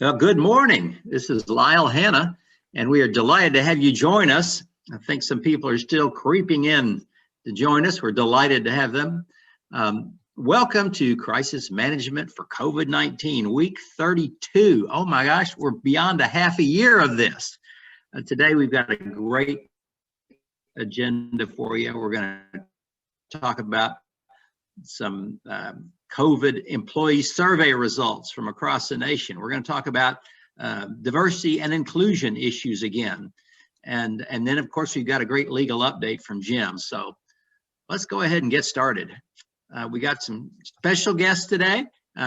Well, good morning. This is Lyle Hanna, and we are delighted to have you join us. I think some people are still creeping in to join us. We're delighted to have them. Welcome to Crisis Management for COVID-19, week 32. Oh my gosh, we're beyond a half a year of this. Today we've got a great agenda for you. We're going to talk about some COVID employee survey results from across the nation. We're going to talk about diversity and inclusion issues again. And then, of course, we've got a great legal update from Jim. So let's go ahead and get started. We got some special guests today.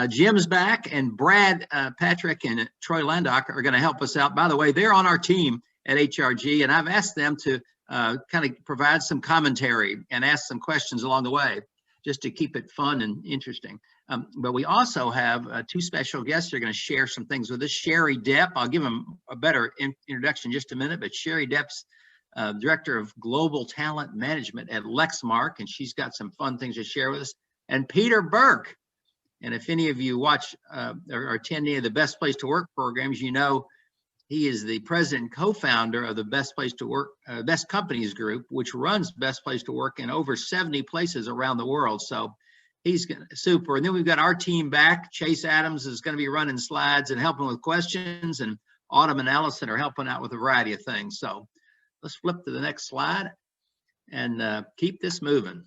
Jim's back, and Brad, Patrick, and Troy Landock are going to help us out. By the way, they're on our team at HRG, and I've asked them to kind of provide some commentary and ask some questions along the way, just to keep it fun and interesting. But we also have two special guests who are going to share some things with us. Sheri Depp, I'll give them a better introduction in just a minute, but Sheri Depp's Director of Global Talent Management at Lexmark, and she's got some fun things to share with us. And Peter Burke, and if any of you watch or attend any of the Best Place to Work programs, you know he is the president and co-founder of the Best Place to Work, Best Companies Group, which runs Best Place to Work in over 70 places around the world. So he's super. And then we've got our team back. Chase Adams is going to be running slides and helping with questions, and Autumn and Allison are helping out with a variety of things. So let's flip to the next slide and keep this moving.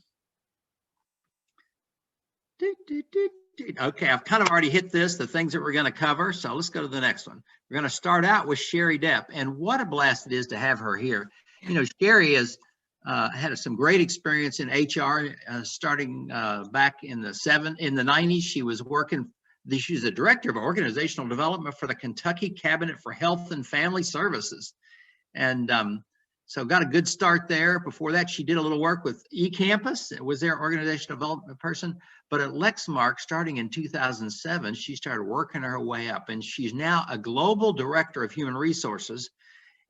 Okay, I've kind of already hit the things that we're going to cover. So let's go to the next one. We're going to start out with Sheri Depp, and what a blast it is to have her here. You know, Sheri has had some great experience in HR, starting back in the 90s. She was working. She's the director of organizational development for the Kentucky Cabinet for Health and Family Services, and so got a good start there. Before that, she did a little work with eCampus. Was their organizational development person. But at Lexmark, starting in 2007, she started working her way up, and she's now a global director of human resources,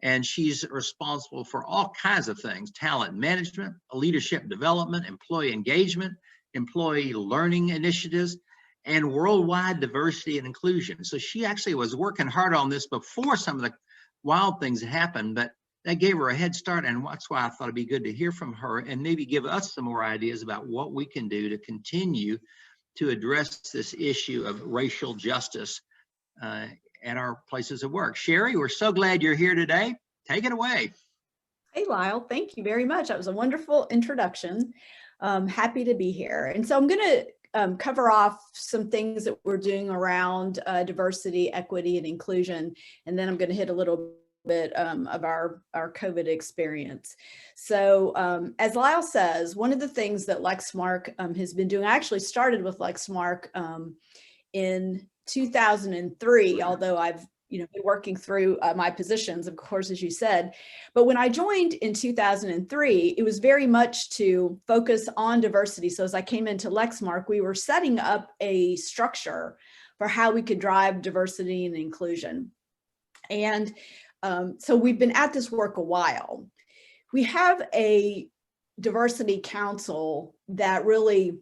and she's responsible for all kinds of things: talent management, leadership development, employee engagement, employee learning initiatives, and worldwide diversity and inclusion. So she actually was working hard on this before some of the wild things happened, but that gave her a head start, and that's why I thought it'd be good to hear from her and maybe give us some more ideas about what we can do to continue to address this issue of racial justice at our places of work. Sheri, we're so glad you're here today. Take it away. Hey, Lyle, thank you very much. That was a wonderful introduction. Happy to be here. And so I'm going to cover off some things that we're doing around diversity, equity, and inclusion, and then I'm going to hit a little bit of our COVID experience. So as Lyle says, one of the things that Lexmark has been doing, I actually started with Lexmark in 2003, although I've been working through my positions, of course, as you said. But when I joined in 2003, it was very much to focus on diversity. So as I came into Lexmark, we were setting up a structure for how we could drive diversity and inclusion. And so we've been at this work a while. We have a diversity council that really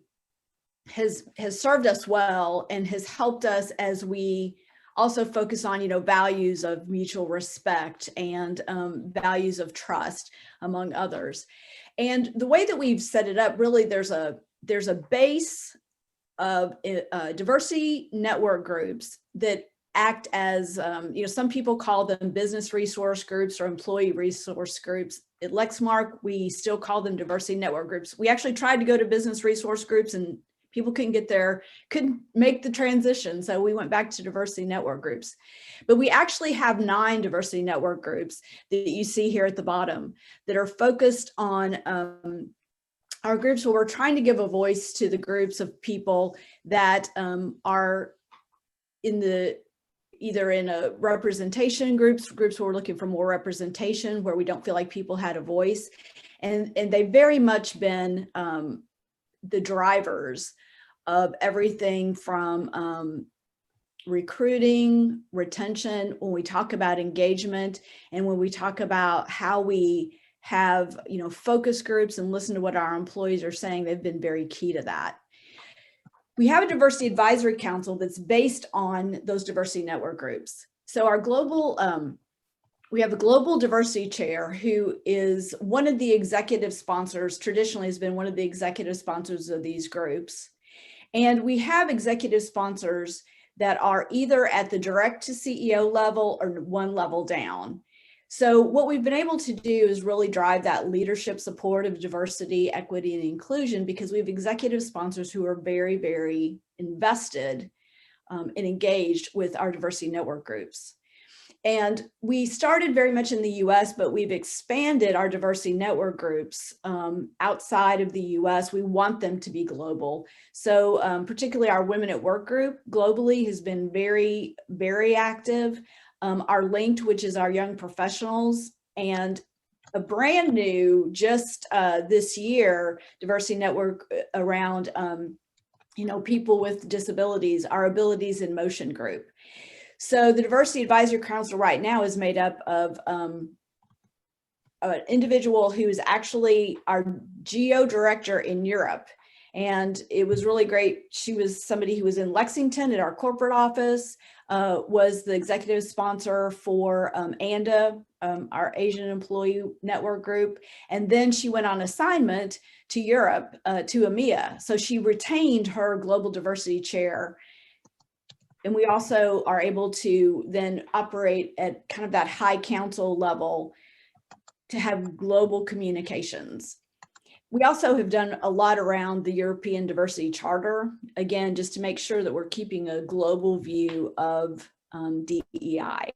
has served us well and has helped us as we also focus on, values of mutual respect and values of trust, among others. And the way that we've set it up, really, there's a base of diversity network groups that act as, some people call them business resource groups or employee resource groups. At Lexmark, we still call them diversity network groups. We actually tried to go to business resource groups and people couldn't make the transition. So we went back to diversity network groups. But we actually have 9 diversity network groups that you see here at the bottom that are focused on our groups where we're trying to give a voice to the groups of people that are either in a representation groups where we're looking for more representation, where we don't feel like people had a voice. And they've very much been the drivers of everything from recruiting, retention, when we talk about engagement, and when we talk about how we have, focus groups and listen to what our employees are saying. They've been very key to that. we have a diversity advisory council that's based on those diversity network groups. So our global, we have a global diversity chair who is one of the executive sponsors, traditionally has been one of the executive sponsors of these groups. And we have executive sponsors that are either at the direct to CEO level or one level down. So what we've been able to do is really drive that leadership support of diversity, equity, and inclusion, because we have executive sponsors who are very, very invested and engaged with our diversity network groups. And we started very much in the US, but we've expanded our diversity network groups outside of the US. We want them to be global. So particularly our Women at Work group globally has been very, very active. Our Linked, which is our young professionals, and a brand new, just this year, diversity network around people with disabilities, our Abilities in Motion group. So the Diversity Advisory Council right now is made up of an individual who is actually our geo director in Europe. And it was really great. She was somebody who was in Lexington at our corporate office, was the executive sponsor for ANDA, our Asian Employee Network group. And then she went on assignment to Europe, to EMEA. So she retained her global diversity chair. And we also are able to then operate at kind of that high council level to have global communications. We also have done a lot around the European Diversity Charter, again, just to make sure that we're keeping a global view of DEI.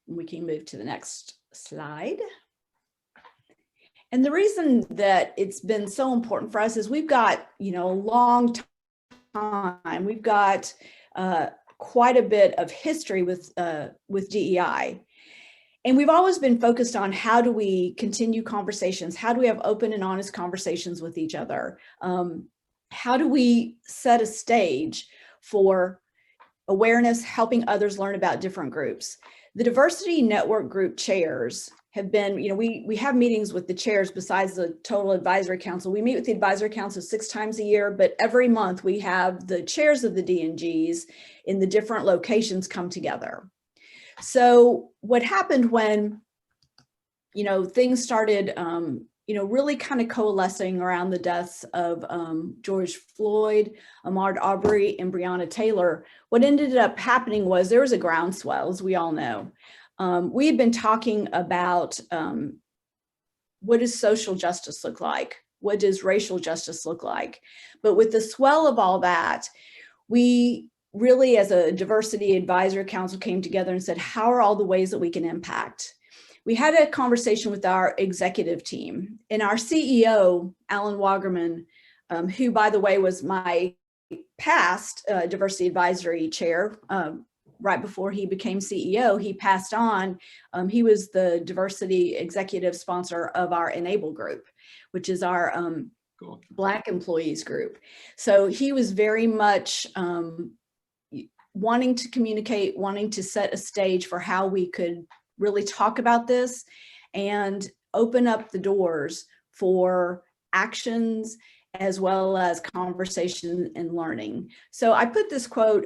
We can move to the next slide. And the reason that it's been so important for us is we've got, a long time. We've got quite a bit of history with DEI. And we've always been focused on how do we continue conversations? How do we have open and honest conversations with each other? How do we set a stage for awareness, helping others learn about different groups? The diversity network group chairs have been, we have meetings with the chairs besides the total advisory council. We meet with the advisory council 6 times a year, but every month we have the chairs of the D&Gs in the different locations come together. So what happened when, things started, really kind of coalescing around the deaths of George Floyd, Ahmaud Arbery, and Breonna Taylor, what ended up happening was there was a groundswell, as we all know. We had been talking about what does social justice look like? What does racial justice look like? But with the swell of all that, we really, as a diversity advisory council, came together and said, how are all the ways that we can impact? We had a conversation with our executive team, and our CEO, Alan Wagerman, who, by the way, was my past diversity advisory chair, right before he became CEO, he passed on. He was the diversity executive sponsor of our Enable group, which is our cool. Black employees group. So he was very much wanting to communicate, wanting to set a stage for how we could really talk about this and open up the doors for actions as well as conversation and learning. So I put this quote,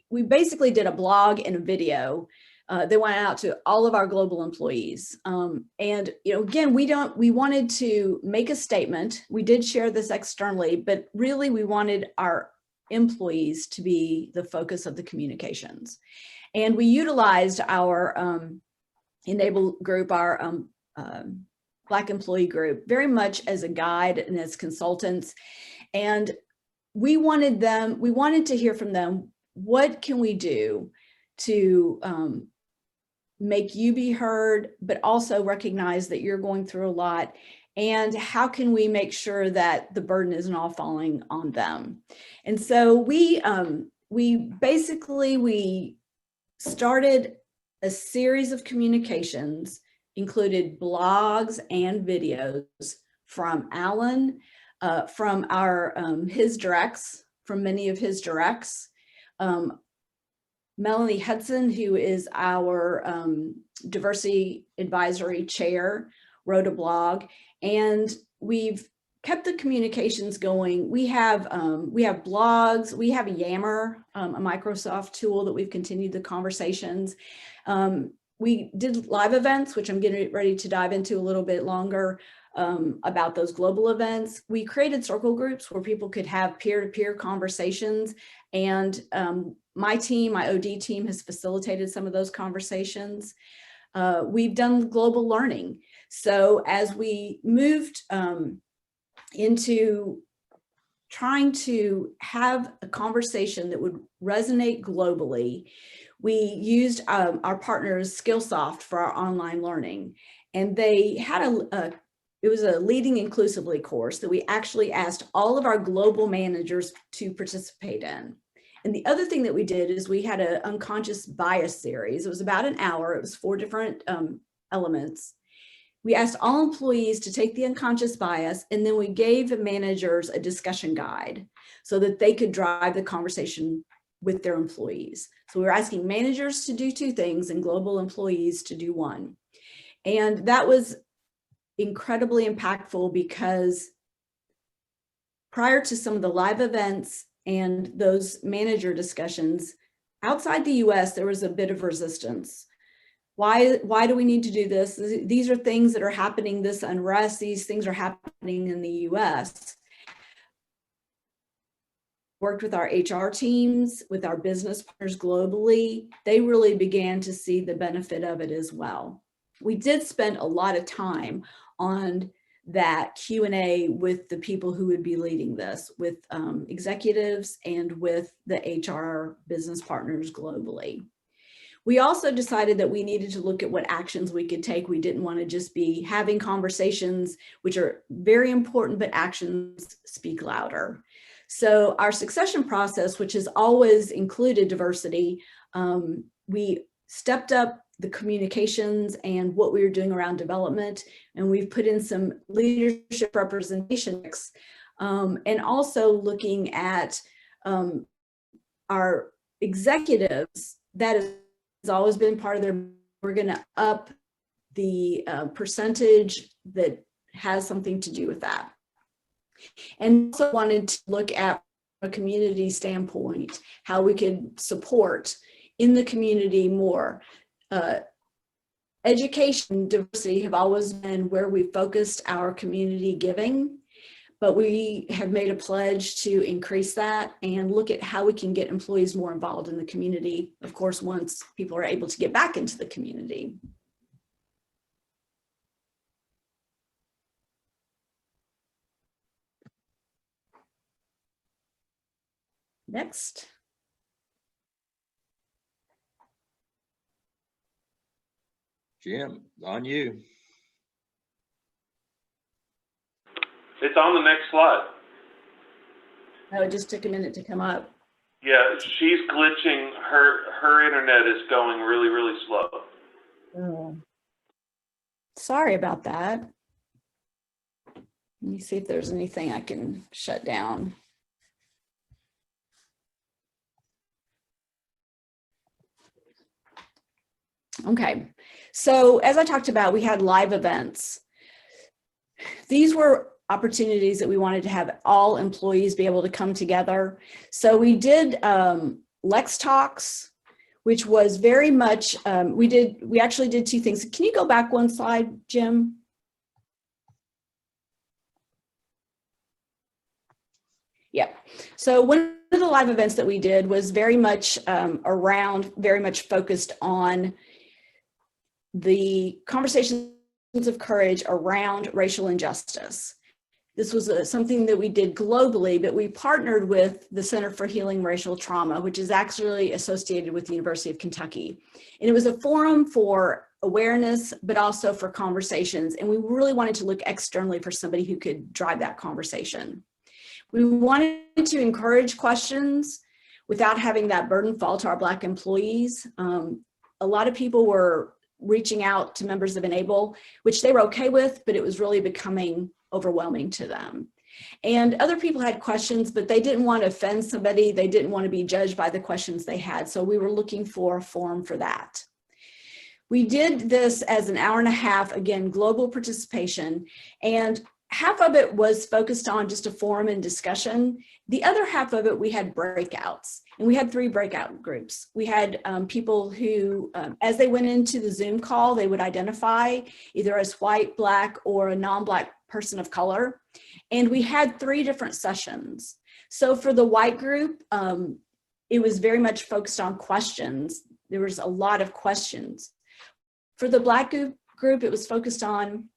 we basically did a blog and a video that went out to all of our global employees. And again, we wanted to make a statement. We did share this externally, but really we wanted our employees to be the focus of the communications. And we utilized our Enable group, our Black employee group, very much as a guide and as consultants. And we wanted to hear from them, what can we do to make you be heard, but also recognize that you're going through a lot? And how can we make sure that the burden isn't all falling on them? And so we started a series of communications, included blogs and videos from Alan, from our his directs, from many of his directs. Melanie Hudson, who is our diversity advisory chair, wrote a blog, and we've kept the communications going. We have blogs, we have Yammer, a Microsoft tool that we've continued the conversations. We did live events, which I'm getting ready to dive into a little bit longer about those global events. We created circle groups where people could have peer-to-peer conversations, and my team, my OD team, has facilitated some of those conversations. We've done global learning. So as we moved into trying to have a conversation that would resonate globally, we used our partners Skillsoft for our online learning. And they had it was a Leading Inclusively course that we actually asked all of our global managers to participate in. And the other thing that we did is we had an unconscious bias series. It was about an hour. It was 4 different elements. We asked all employees to take the unconscious bias, and then we gave managers a discussion guide so that they could drive the conversation with their employees. So we were asking managers to do 2 things and global employees to do 1. And that was incredibly impactful, because prior to some of the live events and those manager discussions, outside the US, there was a bit of resistance. Why do we need to do this? These are things that are happening, this unrest, these things are happening in the US. Worked with our HR teams, with our business partners globally. They really began to see the benefit of it as well. We did spend a lot of time on that Q&A with the people who would be leading this, with executives and with the HR business partners globally. We also decided that we needed to look at what actions we could take. We didn't want to just be having conversations, which are very important, but actions speak louder. So our succession process, which has always included diversity, we stepped up the communications and what we were doing around development, and we've put in some leadership representation, and also looking at our executives. That has always been part of their, we're going to up the percentage that has something to do with that. And also wanted to look at a community standpoint, how we could support in the community more. Education, diversity have always been where we focused our community giving, but we have made a pledge to increase that and look at how we can get employees more involved in the community, of course, once people are able to get back into the community. Next. Jim, on you. It's on the next slide. Oh, it just took a minute to come up. Yeah, she's glitching. Her internet is going really, really slow. Oh. Sorry about that. Let me see if there's anything I can shut down. Okay, so as I talked about, we had live events. These were opportunities that we wanted to have all employees be able to come together. So we did Lex Talks, which was very much, we actually did 2 things. Can you go back 1 slide, Jim? Yep. So one of the live events that we did was very much focused on the conversations of courage around racial injustice. This was something that we did globally, but we partnered with the Center for Healing Racial Trauma, which is actually associated with the University of Kentucky. And it was a forum for awareness, but also for conversations. And we really wanted to look externally for somebody who could drive that conversation. We wanted to encourage questions without having that burden fall to our Black employees. A lot of people were reaching out to members of Enable, which they were okay with, but it was really becoming overwhelming to them. And other people had questions, but they didn't want to offend somebody. They didn't want to be judged by the questions they had. So we were looking for a forum for that. We did this as an hour and a half, again, global participation, and half of it was focused on just a forum and discussion. The other half of it, we had breakouts, and we had 3 breakout groups. We had people who, as they went into the Zoom call, they would identify either as white, Black, or a non-Black person of color. And we had 3 different sessions. So for the white group, it was very much focused on questions. There was a lot of questions. For the Black group, it was focused on,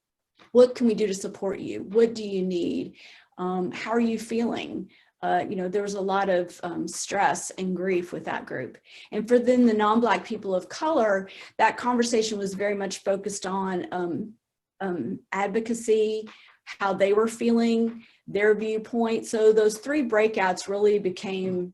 what can we do to support you? What do you need? How are you feeling? There was a lot of stress and grief with that group. And for then the non-Black people of color, that conversation was very much focused on advocacy, how they were feeling, their viewpoint. So those 3 breakouts really became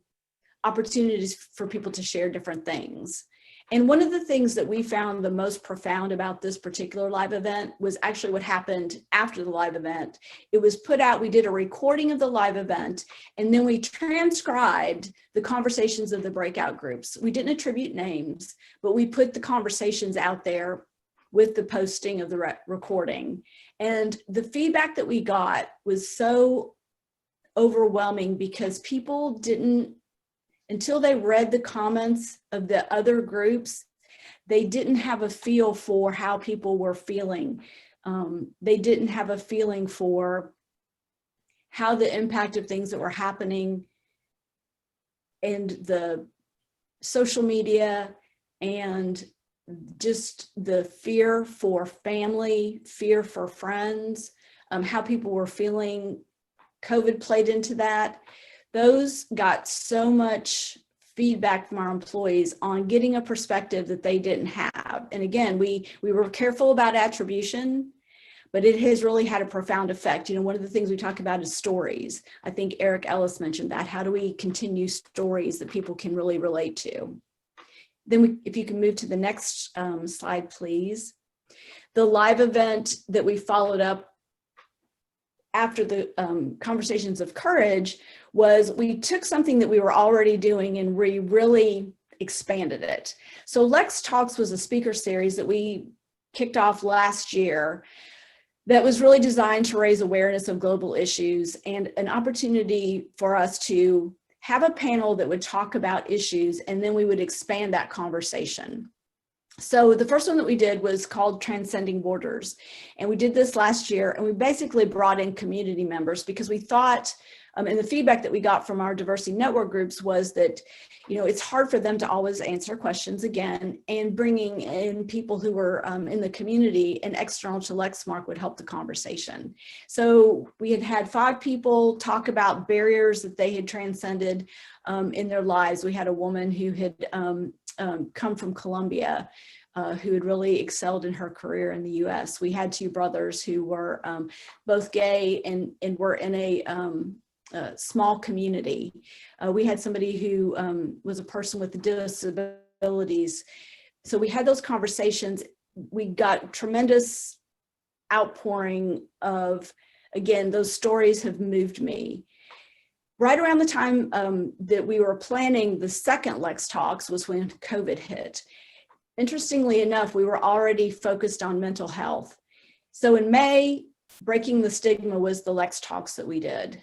opportunities for people to share different things. And one of the things that we found the most profound about this particular live event was actually what happened after the live event. It was put out, we did a recording of the live event, and then we transcribed the conversations of the breakout groups. We didn't attribute names, but we put the conversations out there with the posting of the recording. And the feedback that we got was so overwhelming because people didn't, until they read the comments of the other groups, they didn't have a feel for how people were feeling. They didn't have a feeling for how the impact of things that were happening and the social media and just the fear for family, fear for friends, how people were feeling. COVID played into that. Those got so much feedback from our employees on getting a perspective that they didn't have. And again, we were careful about attribution, but it has really had a profound effect. One of the things we talk about is stories. I think Eric Ellis mentioned that. How do we continue stories that people can really relate to? Then if you can move to the next slide, please. The live event that we followed up after the Conversations of Courage was we took something that we were already doing and we really expanded it. So Lex Talks was a speaker series that we kicked off last year that was really designed to raise awareness of global issues and an opportunity for us to have a panel that would talk about issues, and then we would expand that conversation. So the first one that we did was called Transcending Borders. And we did this last year, and we basically brought in community members because we thought, and the feedback that we got from our diversity network groups was that, it's hard for them to always answer questions again, and bringing in people who were in the community and external to Lexmark would help the conversation. So we had 5 people talk about barriers that they had transcended in their lives. We had a woman who had come from Colombia, who had really excelled in her career in the US. We had 2 brothers who were both gay and were in a small community. We had somebody who was a person with disabilities. So we had those conversations. We got tremendous outpouring of, again, those stories have moved me. Right around the time that we were planning the second Lex Talks was when COVID hit. Interestingly enough, we were already focused on mental health. So in May, Breaking the Stigma was the Lex Talks that we did.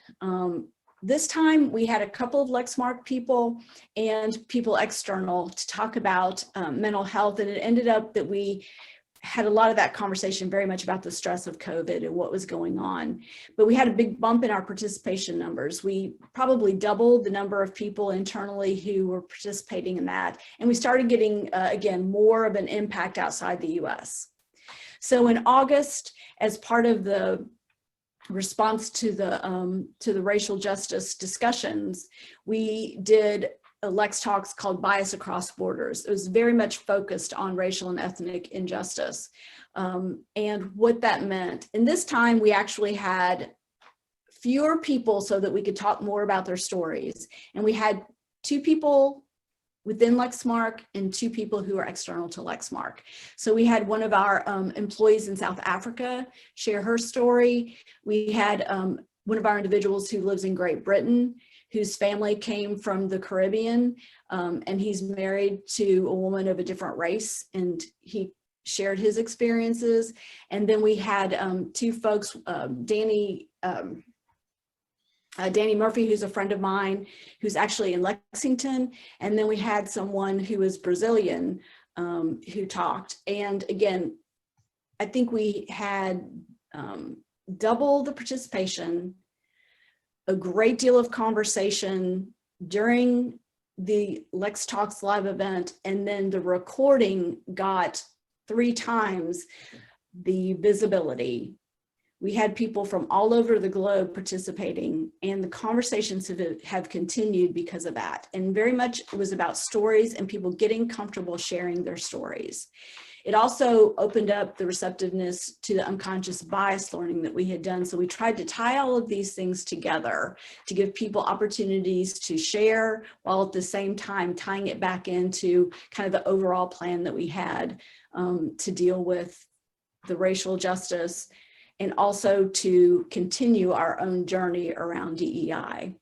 This time we had a couple of Lexmark people and people external to talk about mental health, and it ended up that we had a lot of that conversation very much about the stress of COVID and what was going on. But we had a big bump in our participation numbers. We probably doubled the number of people internally who were participating in that. And we started getting, again, more of an impact outside the US. So in August, as part of the response to the racial justice discussions, we did a Lex Talks called Bias Across Borders. It was very much focused on racial and ethnic injustice and what that meant. And this time we actually had fewer people so that we could talk more about their stories. And we had 2 people within Lexmark and 2 people who are external to Lexmark. So we had one of our employees in South Africa share her story. We had one of our individuals who lives in Great Britain, whose family came from the Caribbean, and he's married to a woman of a different race, and he shared his experiences. And then we had two folks, Danny Murphy, who's a friend of mine, who's actually in Lexington. And then we had someone who is Brazilian who talked. And again, I think we had double the participation, a great deal of conversation during the Lex Talks live event, and then the recording got 3 times the visibility. We had people from all over the globe participating, and the conversations have continued because of that. And very much it was about stories and people getting comfortable sharing their stories. It also opened up the receptiveness to the unconscious bias learning that we had done. So we tried to tie all of these things together to give people opportunities to share, while at the same time tying it back into kind of the overall plan that we had to deal with the racial justice, and also to continue our own journey around DEI.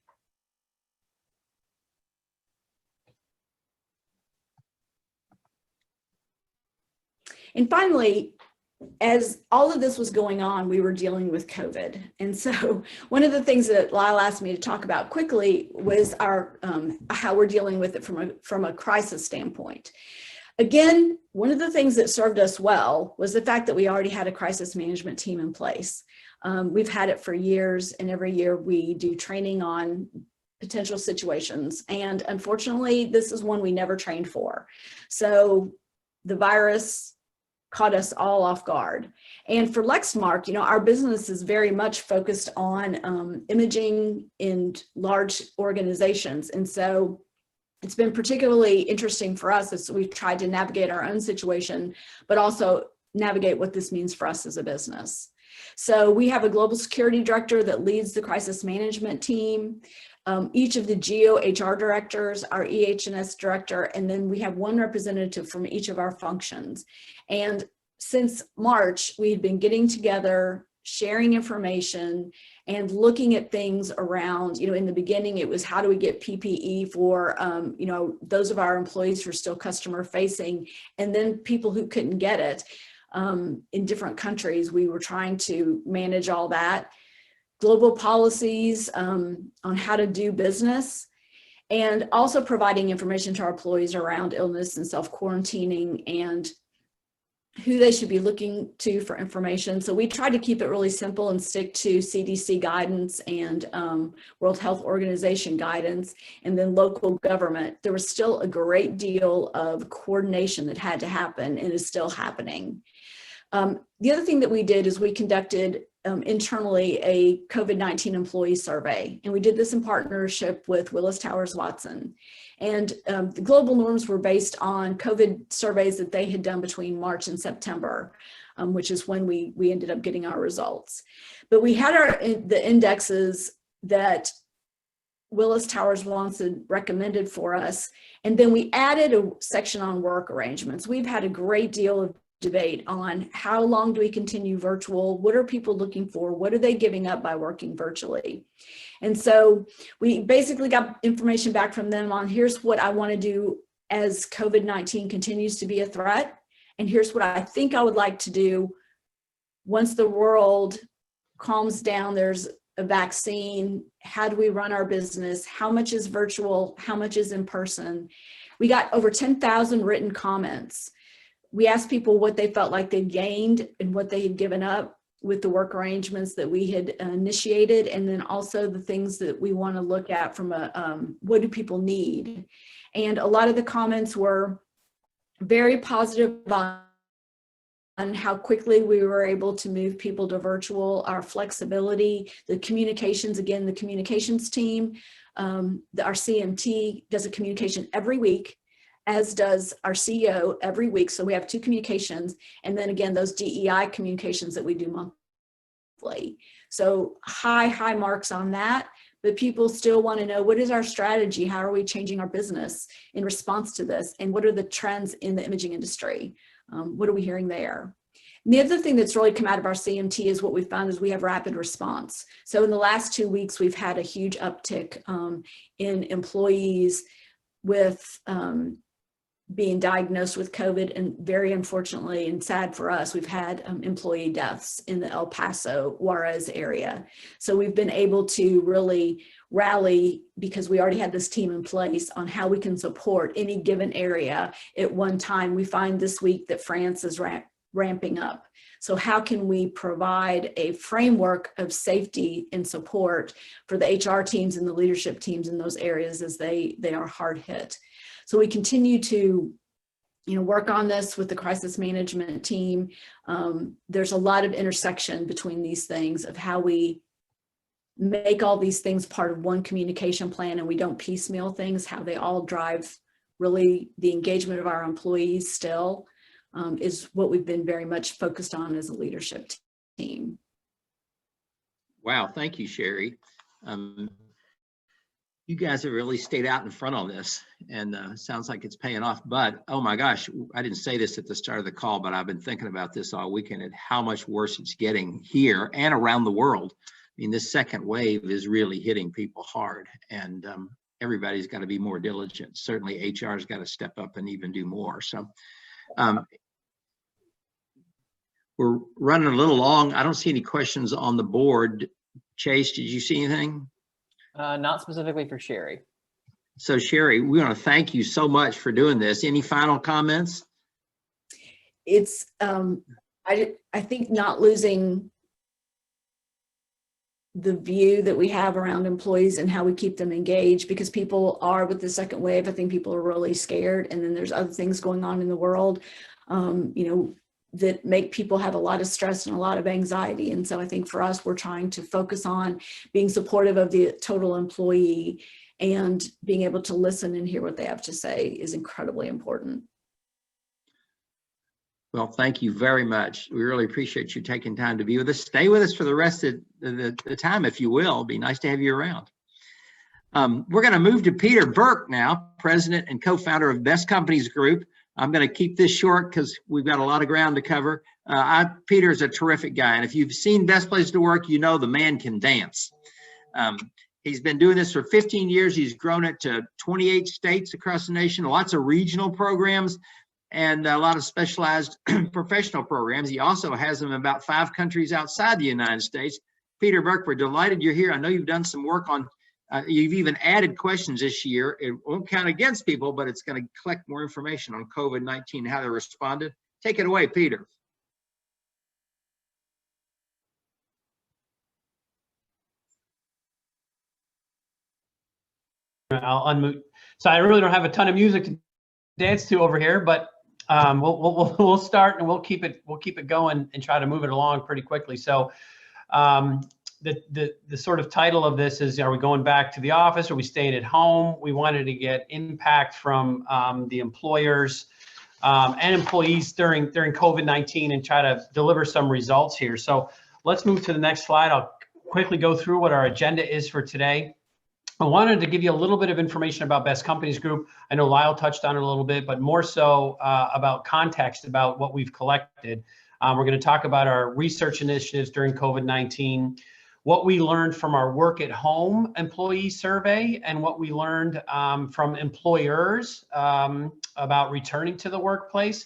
And finally, as all of this was going on, we were dealing with COVID. And so one of the things that Lyle asked me to talk about quickly was our how we're dealing with it from a crisis standpoint. Again, one of the things that served us well was the fact that we already had a crisis management team in place. We've had it for years, and every year we do training on potential situations. And unfortunately, this is one we never trained for. So the virus caught us all off guard. And for Lexmark, our business is very much focused on imaging in large organizations. And so it's been particularly interesting for us as we've tried to navigate our own situation, but also navigate what this means for us as a business. So we have a global security director that leads the crisis management team. Each of the geo HR directors, our EH&S director, and then we have one representative from each of our functions. And since March, we've been getting together, sharing information, and looking at things around, in the beginning, it was how do we get PPE for, those of our employees who are still customer facing, and then people who couldn't get it in different countries. We were trying to manage all that. Global policies on how to do business, and also providing information to our employees around illness and self-quarantining and who they should be looking to for information. So we try to keep it really simple and stick to CDC guidance and World Health Organization guidance, and then local government. There was still a great deal of coordination that had to happen and is still happening. The other thing that we did is we conducted internally a COVID-19 employee survey, and we did this in partnership with Willis Towers Watson. And the global norms were based on COVID surveys that they had done between March and September, which is when we ended up getting our results. But we had the indexes that Willis Towers Watson recommended for us, and then we added a section on work arrangements. We've had a great deal of debate on how long do we continue virtual? What are people looking for? What are they giving up by working virtually? And so we basically got information back from them on here's what I want to do as COVID-19 continues to be a threat. And here's what I think I would like to do once the world calms down, there's a vaccine. How do we run our business? How much is virtual? How much is in person? We got over 10,000 written comments. We asked people what they felt like they gained and what they had given up with the work arrangements that we had initiated, and then also the things that we want to look at from what do people need. And a lot of the comments were very positive on how quickly we were able to move people to virtual, our flexibility, the communications, again, the communications team, our CMT does a communication every week, as does our CEO every week. So we have 2 communications, and then again, those DEI communications that we do monthly. So high marks on that, but people still want to know, what is our strategy? How are we changing our business in response to this? And what are the trends in the imaging industry? What are we hearing there? And the other thing that's really come out of our CMT is what we found is we have rapid response. So in the last 2 weeks, we've had a huge uptick in employees with being diagnosed with COVID, and very unfortunately and sad for us, we've had employee deaths in the El Paso, Juarez area. So we've been able to really rally, because we already had this team in place, on how we can support any given area at one time. We find this week that France is ramping up. So how can we provide a framework of safety and support for the HR teams and the leadership teams in those areas as they are hard hit? So we continue to, work on this with the crisis management team. There's a lot of intersection between these things of how we make all these things part of one communication plan, and we don't piecemeal things, how they all drive really the engagement of our employees still, is what we've been very much focused on as a leadership team. Wow, thank you, Sheri. You guys have really stayed out in front on this, and sounds like it's paying off. But oh my gosh, I didn't say this at the start of the call, but I've been thinking about this all weekend and how much worse it's getting here and around the world. I mean, this second wave is really hitting people hard, and everybody's got to be more diligent. Certainly HR's got to step up and even do more. So we're running a little long. I don't see any questions on the board. Chase, did you see anything? Not specifically for Sheri. So Sheri, we want to thank you so much for doing this. Any final comments? It's, I think not losing the view that we have around employees and how we keep them engaged, because people are, with the second wave, I think people are really scared. And then there's other things going on in the world, that make people have a lot of stress and a lot of anxiety. And so I think for us, we're trying to focus on being supportive of the total employee, and being able to listen and hear what they have to say is incredibly important. Well, thank you very much. We really appreciate you taking time to be with us. Stay with us for the rest of the time, if you will. It'd be nice to have you around. We're going to move to Peter Burke now, president and co-founder of Best Companies Group. I'm going to keep this short because we've got a lot of ground to cover. Peter is a terrific guy, and if you've seen Best Place to Work, you know the man can dance. He's been doing this for 15 years. He's grown it to 28 states across the nation, lots of regional programs, and a lot of specialized professional programs. He also has them in about 5 countries outside the United States. Peter Burke, we're delighted you're here. I know you've done some work on you've even added questions this year. It won't count against people, but it's going to collect more information on COVID-19, how they responded. Take it away, Peter. I'll unmute. So I really don't have a ton of music to dance to over here, but we'll start, and we'll keep it going and try to move it along pretty quickly. So the sort of title of this is, are we going back to the office? Are we staying at home? We wanted to get impact from the employers and employees during COVID-19 and try to deliver some results here. So let's move to the next slide. I'll quickly go through what our agenda is for today. I wanted to give you a little bit of information about Best Companies Group. I know Lyle touched on it a little bit, but more so about context about what we've collected. We're going to talk about our research initiatives during COVID-19, what we learned from our work at home employee survey, and what we learned from employers about returning to the workplace.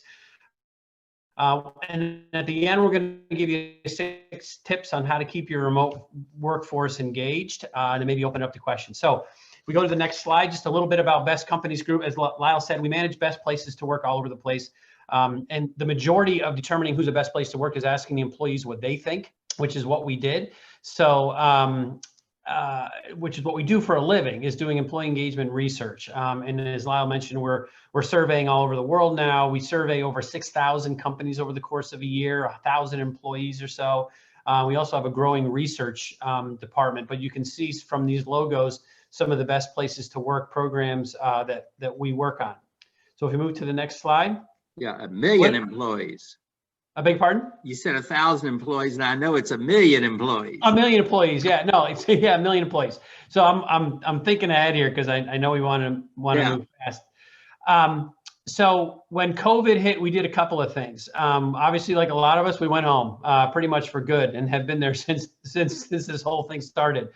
And at the end, we're going to give you 6 tips on how to keep your remote workforce engaged, and maybe open up to questions. So if we go to the next slide, just a little bit about Best Companies Group. As Lyle said, we manage best places to work all over the place. And the majority of determining who's the best place to work is asking the employees what they think, which is what we did. So, which is what we do for a living, is doing employee engagement research. And as Lyle mentioned, we're surveying all over the world now. We survey over 6,000 companies over the course of a year, 1,000 employees or so. We also have a growing research department, but you can see from these logos some of the best places to work programs that we work on. So if we move to the next slide. Yeah, 1 million employees. I beg your pardon? You said 1,000 employees, and I know it's 1 million employees. 1 million employees, yeah. No, it's 1 million employees. So I'm thinking ahead here because I know we want to move fast. So when COVID hit, we did a couple of things. Obviously, like a lot of us, we went home pretty much for good and have been there since this whole thing started.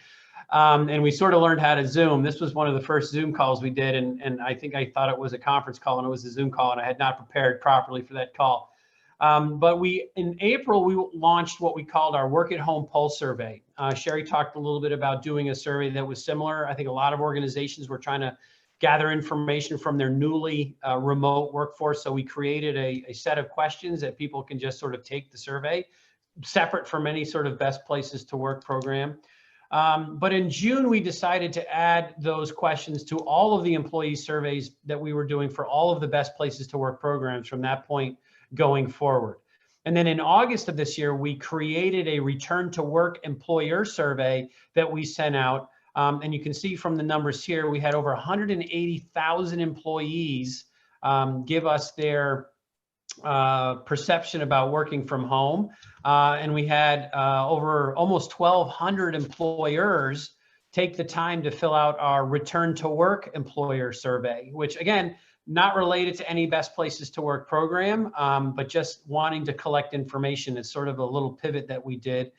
And we sort of learned how to Zoom. This was one of the first Zoom calls we did. And I think I thought it was a conference call and it was a Zoom call, and I had not prepared properly for that call. But in April, we launched what we called our Work at Home Pulse Survey. Sheri talked a little bit about doing a survey that was similar. I think a lot of organizations were trying to gather information from their newly remote workforce. So we created a set of questions that people can just sort of take the survey, separate from any sort of best places to work program. But in June, we decided to add those questions to all of the employee surveys that we were doing for all of the best places to work programs from that point going forward. And then in August of this year, we created a return to work employer survey that we sent out. And you can see from the numbers here, we had over 180,000 employees give us their perception about working from home. And we had over almost 1,200 employers take the time to fill out our return to work employer survey, which again, not related to any best places to work program, but just wanting to collect information. It's sort of a little pivot that we did.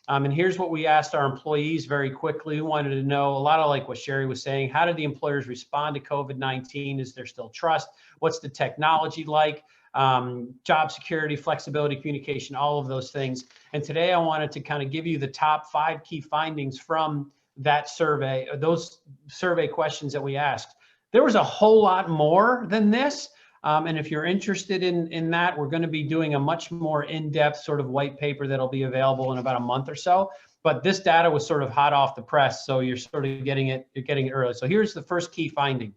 And here's what we asked our employees very quickly. We wanted to know a lot of like what Sheri was saying. How did the employers respond to COVID-19? Is there still trust? What's the technology like? Job security, flexibility, communication, all of those things. And today I wanted to kind of give you the top 5 key findings from that survey, those survey questions that we asked. There was a whole lot more than this. And if you're interested in that, we're going to be doing a much more in-depth sort of white paper that'll be available in about a month or so. But this data was sort of hot off the press, so you're sort of getting it early. So here's the first key finding.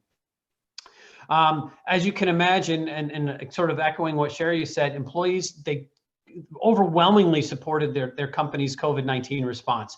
As you can imagine, and sort of echoing what Sheri said, employees, they overwhelmingly supported their company's COVID-19 response.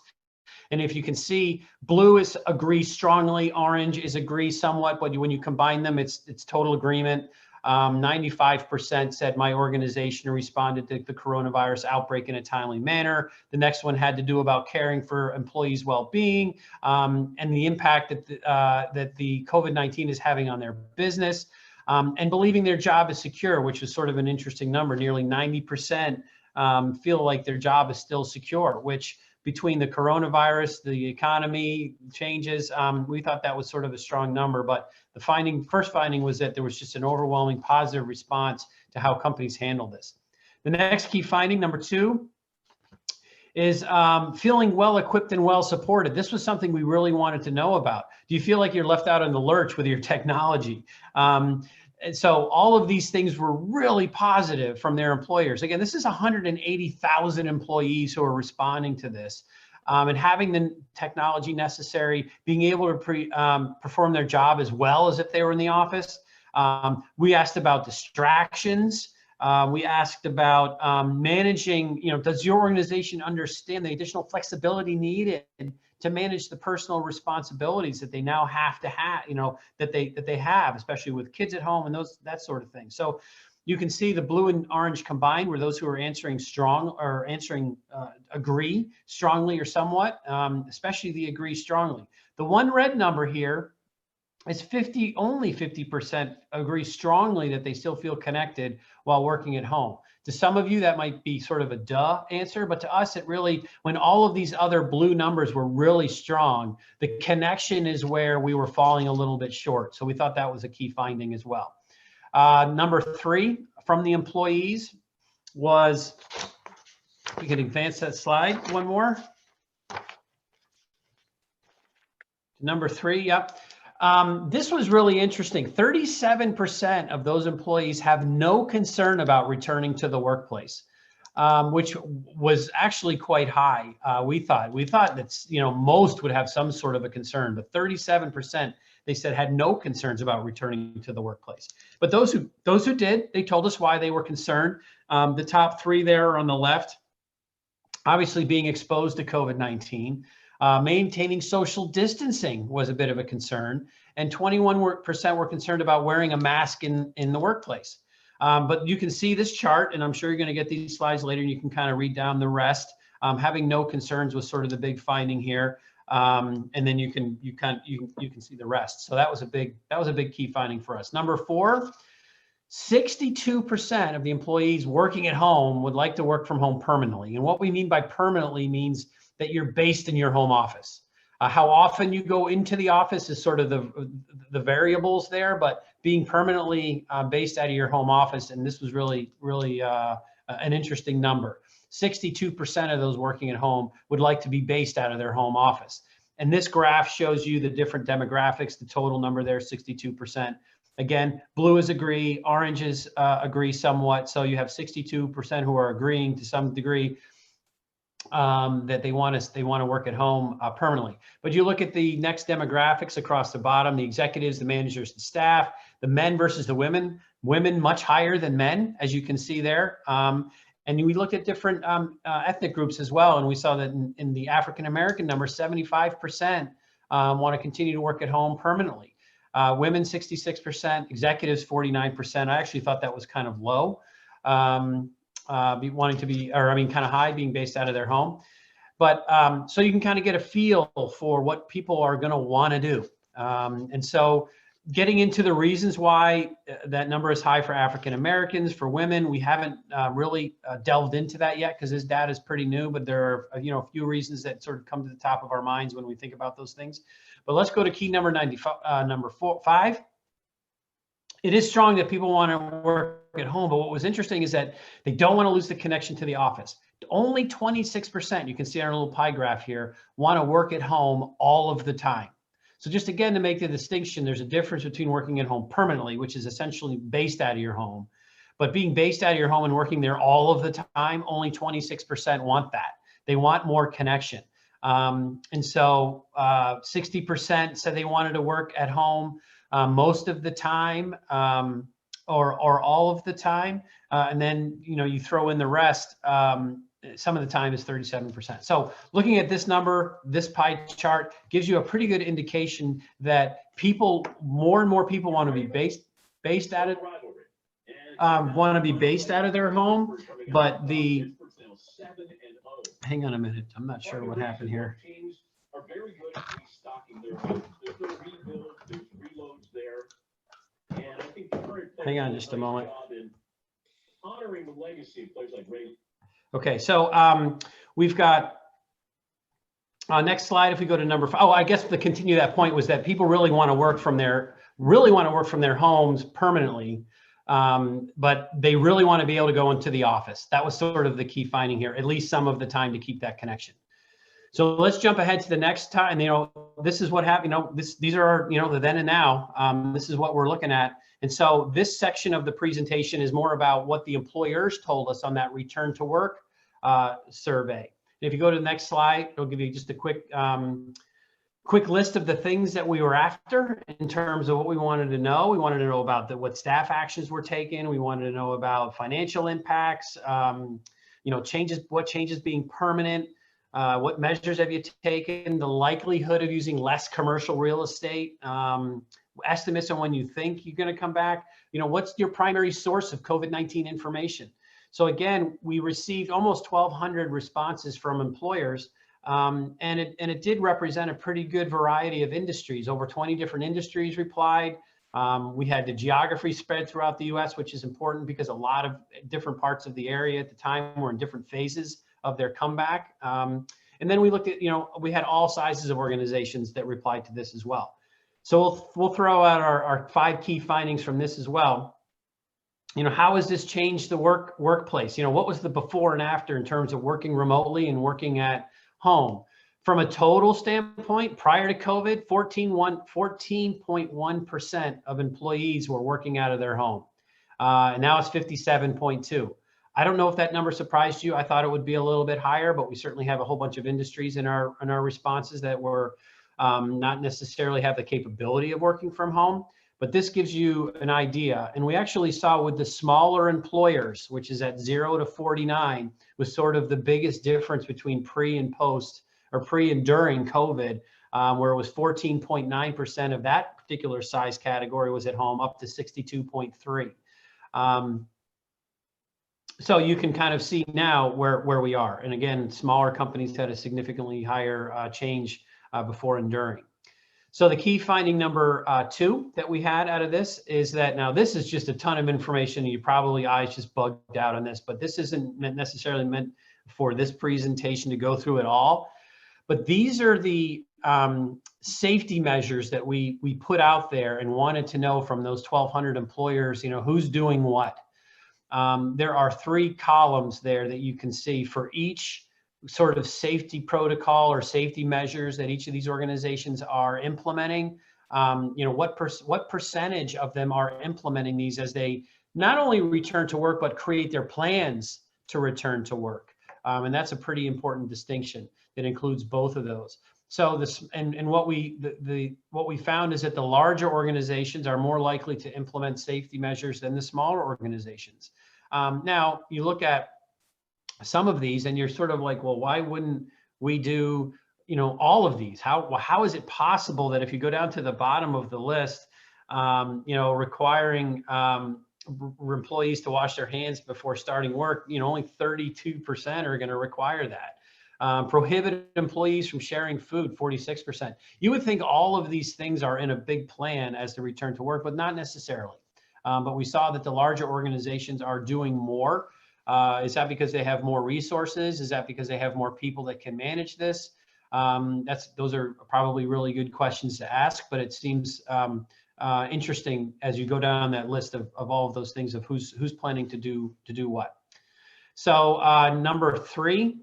And if you can see, blue is agree strongly, orange is agree somewhat, but when you combine them, it's total agreement. 95% said my organization responded to the coronavirus outbreak in a timely manner. The next one had to do about caring for employees' well-being and the impact that the COVID-19 is having on their business, and believing their job is secure, which is sort of an interesting number. Nearly 90% feel like their job is still secure, which between the coronavirus, the economy changes, we thought that was sort of a strong number. But the first finding was that there was just an overwhelming positive response to how companies handle this. The next key finding, number 2, is feeling well equipped and well supported. This was something we really wanted to know about. Do you feel like you're left out in the lurch with your technology? And so all of these things were really positive from their employers. Again, this is 180,000 employees who are responding to this, and having the technology necessary, being able to perform their job as well as if they were in the office. We asked about distractions. We asked about managing, does your organization understand the additional flexibility needed to manage the personal responsibilities that they now have to have, that they have, especially with kids at home and that sort of thing. So you can see the blue and orange combined were those who are answering strong or answering agree strongly or somewhat, especially the agree strongly. The one red number here is only 50% agree strongly that they still feel connected while working at home. To some of you, that might be sort of a duh answer, but to us, it really, when all of these other blue numbers were really strong, the connection is where we were falling a little bit short. So we thought that was a key finding as well. Number 3 from the employees was, we can advance that slide one more. Number 3, yep. This was really interesting. 37% of those employees have no concern about returning to the workplace, which was actually quite high. We thought that most would have some sort of a concern, but 37% they said had no concerns about returning to the workplace. But those who did, they told us why they were concerned. The top 3 there on the left, obviously being exposed to COVID-19. Maintaining social distancing was a bit of a concern, and 21% were concerned about wearing a mask in the workplace. But you can see this chart, and I'm sure you're going to get these slides later, and you can kind of read down the rest. Having no concerns was sort of the big finding here, and then you can see the rest. So that was a big key finding for us. Number 4. 62% of the employees working at home would like to work from home permanently. And what we mean by permanently means that you're based in your home office. How often you go into the office is sort of the variables there, but being permanently based out of your home office, and this was really an interesting number. 62% of those working at home would like to be based out of their home office. And this graph shows you the different demographics, the total number there, 62%. Again, blue is agree, orange is agree somewhat. So you have 62% who are agreeing to some degree that they want to work at home permanently. But you look at the next demographics across the bottom, the executives, the managers, the staff, the men versus the women much higher than men, as you can see there. And we looked at different ethnic groups as well. And we saw that in the African-American number, 75% want to continue to work at home permanently. Women, 66%, executives, 49%. I actually thought that was kind of low. Wanting to be, or I mean, kind of high, being based out of their home. But so you can kind of get a feel for what people are going to want to do. And so getting into the reasons why that number is high for African Americans, for women, we haven't really delved into that yet because this data is pretty new, but there are a few reasons that sort of come to the top of our minds when we think about those things. But let's go to key number 5. It is strong that people want to work at home, but what was interesting is that they don't want to lose the connection to the office. Only 26%, you can see our little pie graph here, want to work at home all of the time. So just again, to make the distinction, there's a difference between working at home permanently, which is essentially based out of your home, but being based out of your home and working there all of the time, only 26% want that. They want more connection. And so 60% said they wanted to work at home most of the time or all of the time. And then, you throw in the rest, some of the time is 37%. So looking at this number, this pie chart gives you a pretty good indication that more and more people want to be based out of their home, but hang on a minute, I'm not sure what happened here. Hang on just a moment. Okay, so we've got next slide. If we go to number 5, I guess to continue that point was that people really want to work from their homes permanently, but they really want to be able to go into the office. That was sort of the key finding here, at least some of the time, to keep that connection. So let's jump ahead to the next time. This is what happened. These are the then and now. This is what we're looking at. And so this section of the presentation is more about what the employers told us on that return to work survey. And if you go to the next slide, it'll give you just a quick list of the things that we were after in terms of what we wanted to know. We wanted to know about what staff actions were taken. We wanted to know about financial impacts, what changes being permanent, what measures have you taken, the likelihood of using less commercial real estate, estimates on when you think you're going to come back, what's your primary source of COVID-19 information. So again, we received almost 1,200 responses from employers, and it did represent a pretty good variety of industries. Over 20 different industries replied. We had the geography spread throughout the US, which is important because a lot of different parts of the area at the time were in different phases of their comeback. And then we looked at, we had all sizes of organizations that replied to this as well. So we'll throw out our 5 key findings from this as well. How has this changed the workplace? What was the before and after in terms of working remotely and working at home? From a total standpoint, prior to COVID, 14.1% of employees were working out of their home. And now it's 57.2%. I don't know if that number surprised you. I thought it would be a little bit higher, but we certainly have a whole bunch of industries in our responses that were not necessarily have the capability of working from home. But this gives you an idea. And we actually saw with the smaller employers, which is at 0 to 49, was sort of the biggest difference between pre and post, or pre and during COVID, where it was 14.9% of that particular size category was at home, up to 62.3%. So you can kind of see now where we are. And again, smaller companies had a significantly higher change before and during. So the key finding number 2 that we had out of this is that, now this is just a ton of information. And you probably eyes just bugged out on this, but this isn't necessarily meant for this presentation to go through it all. But these are the safety measures that we put out there and wanted to know from those 1,200 employers, who's doing what. There are 3 columns there that you can see for each sort of safety protocol or safety measures that each of these organizations are implementing. What percentage of them are implementing these as they not only return to work, but create their plans to return to work. And that's a pretty important distinction that includes both of those. So what we found is that the larger organizations are more likely to implement safety measures than the smaller organizations. Now you look at some of these and you're sort of like, well, why wouldn't we do, all of these? How is it possible that if you go down to the bottom of the list, requiring employees to wash their hands before starting work, only 32% are going to require that. Prohibit employees from sharing food, 46%. You would think all of these things are in a big plan as to return to work, but not necessarily. But we saw that the larger organizations are doing more. Is that because they have more resources? Is that because they have more people that can manage this? Those are probably really good questions to ask, but it seems interesting as you go down that list of all of those things of who's planning to do what. So number 3.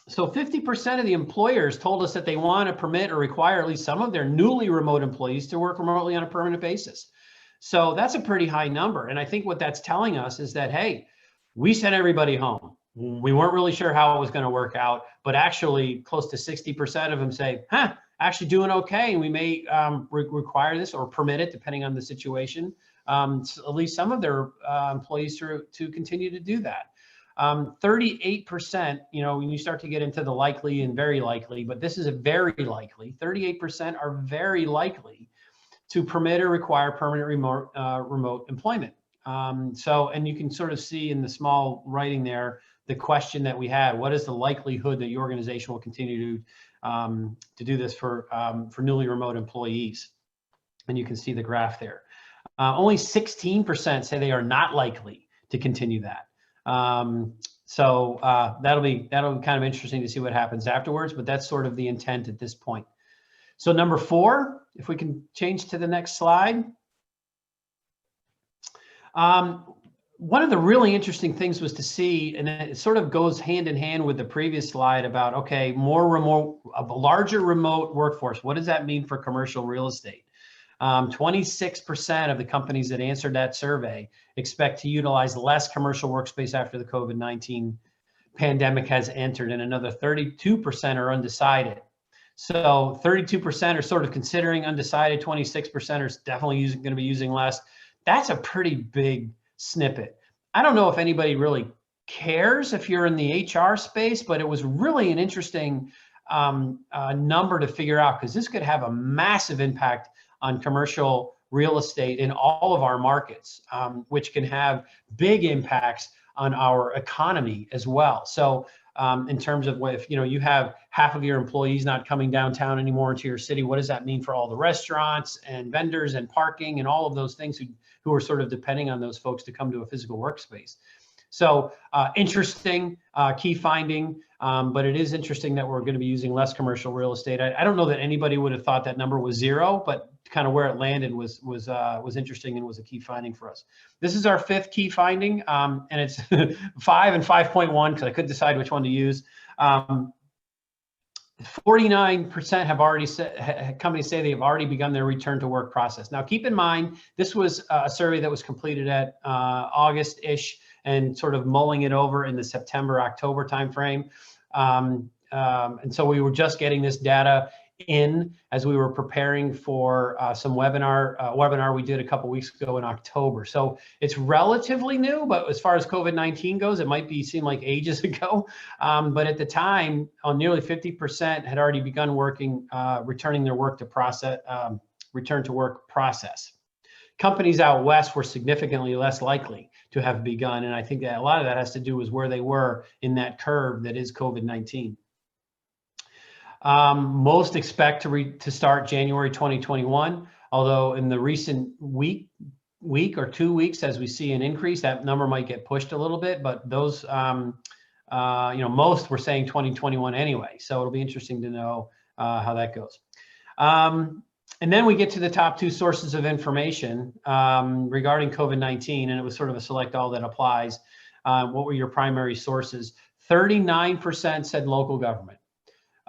So 50% of the employers told us that they want to permit or require at least some of their newly remote employees to work remotely on a permanent basis. So that's a pretty high number. And I think what that's telling us is that, hey, we sent everybody home. We weren't really sure how it was going to work out, but actually close to 60% of them say, actually doing okay. And we may require this or permit it, depending on the situation, at least some of their employees to continue to do that. 38%, when you start to get into the likely and very likely, but this is a very likely, 38% are very likely to permit or require permanent remote employment. And you can sort of see in the small writing there, the question that we had: what is the likelihood that your organization will continue to do this for newly remote employees? And you can see the graph there. Only 16% say they are not likely to continue that. So that'll be kind of interesting to see what happens afterwards, but that's sort of the intent at this point. So number 4, if we can change to the next slide. One of the really interesting things was to see, and it sort of goes hand in hand with the previous slide about, okay, a larger remote workforce. What does that mean for commercial real estate? 26% of the companies that answered that survey expect to utilize less commercial workspace after the COVID-19 pandemic has entered, and another 32% are undecided. So 32% are sort of considering undecided, 26% are definitely going to be using less. That's a pretty big snippet. I don't know if anybody really cares if you're in the HR space, but it was really an interesting number to figure out, because this could have a massive impact on commercial real estate in all of our markets, which can have big impacts on our economy as well. So in terms of if you have half of your employees not coming downtown anymore into your city, what does that mean for all the restaurants and vendors and parking and all of those things who are sort of depending on those folks to come to a physical workspace? So interesting key finding, but it is interesting that we're going to be using less commercial real estate. I don't know that anybody would have thought that number was 0, but kind of where it landed was interesting and was a key finding for us. This is our 5th key finding, and it's 5 and 5.1 because I couldn't decide which one to use. 49% have already said, companies say they have already begun their return to work process. Now, keep in mind, this was a survey that was completed at August-ish and sort of mulling it over in the September-October timeframe. And so we were just getting this data in as we were preparing for some webinar we did a couple weeks ago in October. So it's relatively new, but as far as COVID-19 goes, it might seem like ages ago. But at the time, nearly 50% had already begun working, returning their work to process, return to work process. Companies out west were significantly less likely to have begun, and I think that a lot of that has to do with where they were in that curve that is COVID-19. Most expect to start January 2021, although in the recent week or 2 weeks, as we see an increase, that number might get pushed a little bit, but those, most were saying 2021 anyway. So it'll be interesting to know how that goes. And then we get to the top 2 sources of information regarding COVID-19, and it was sort of a select all that applies. What were your primary sources? 39% said local government.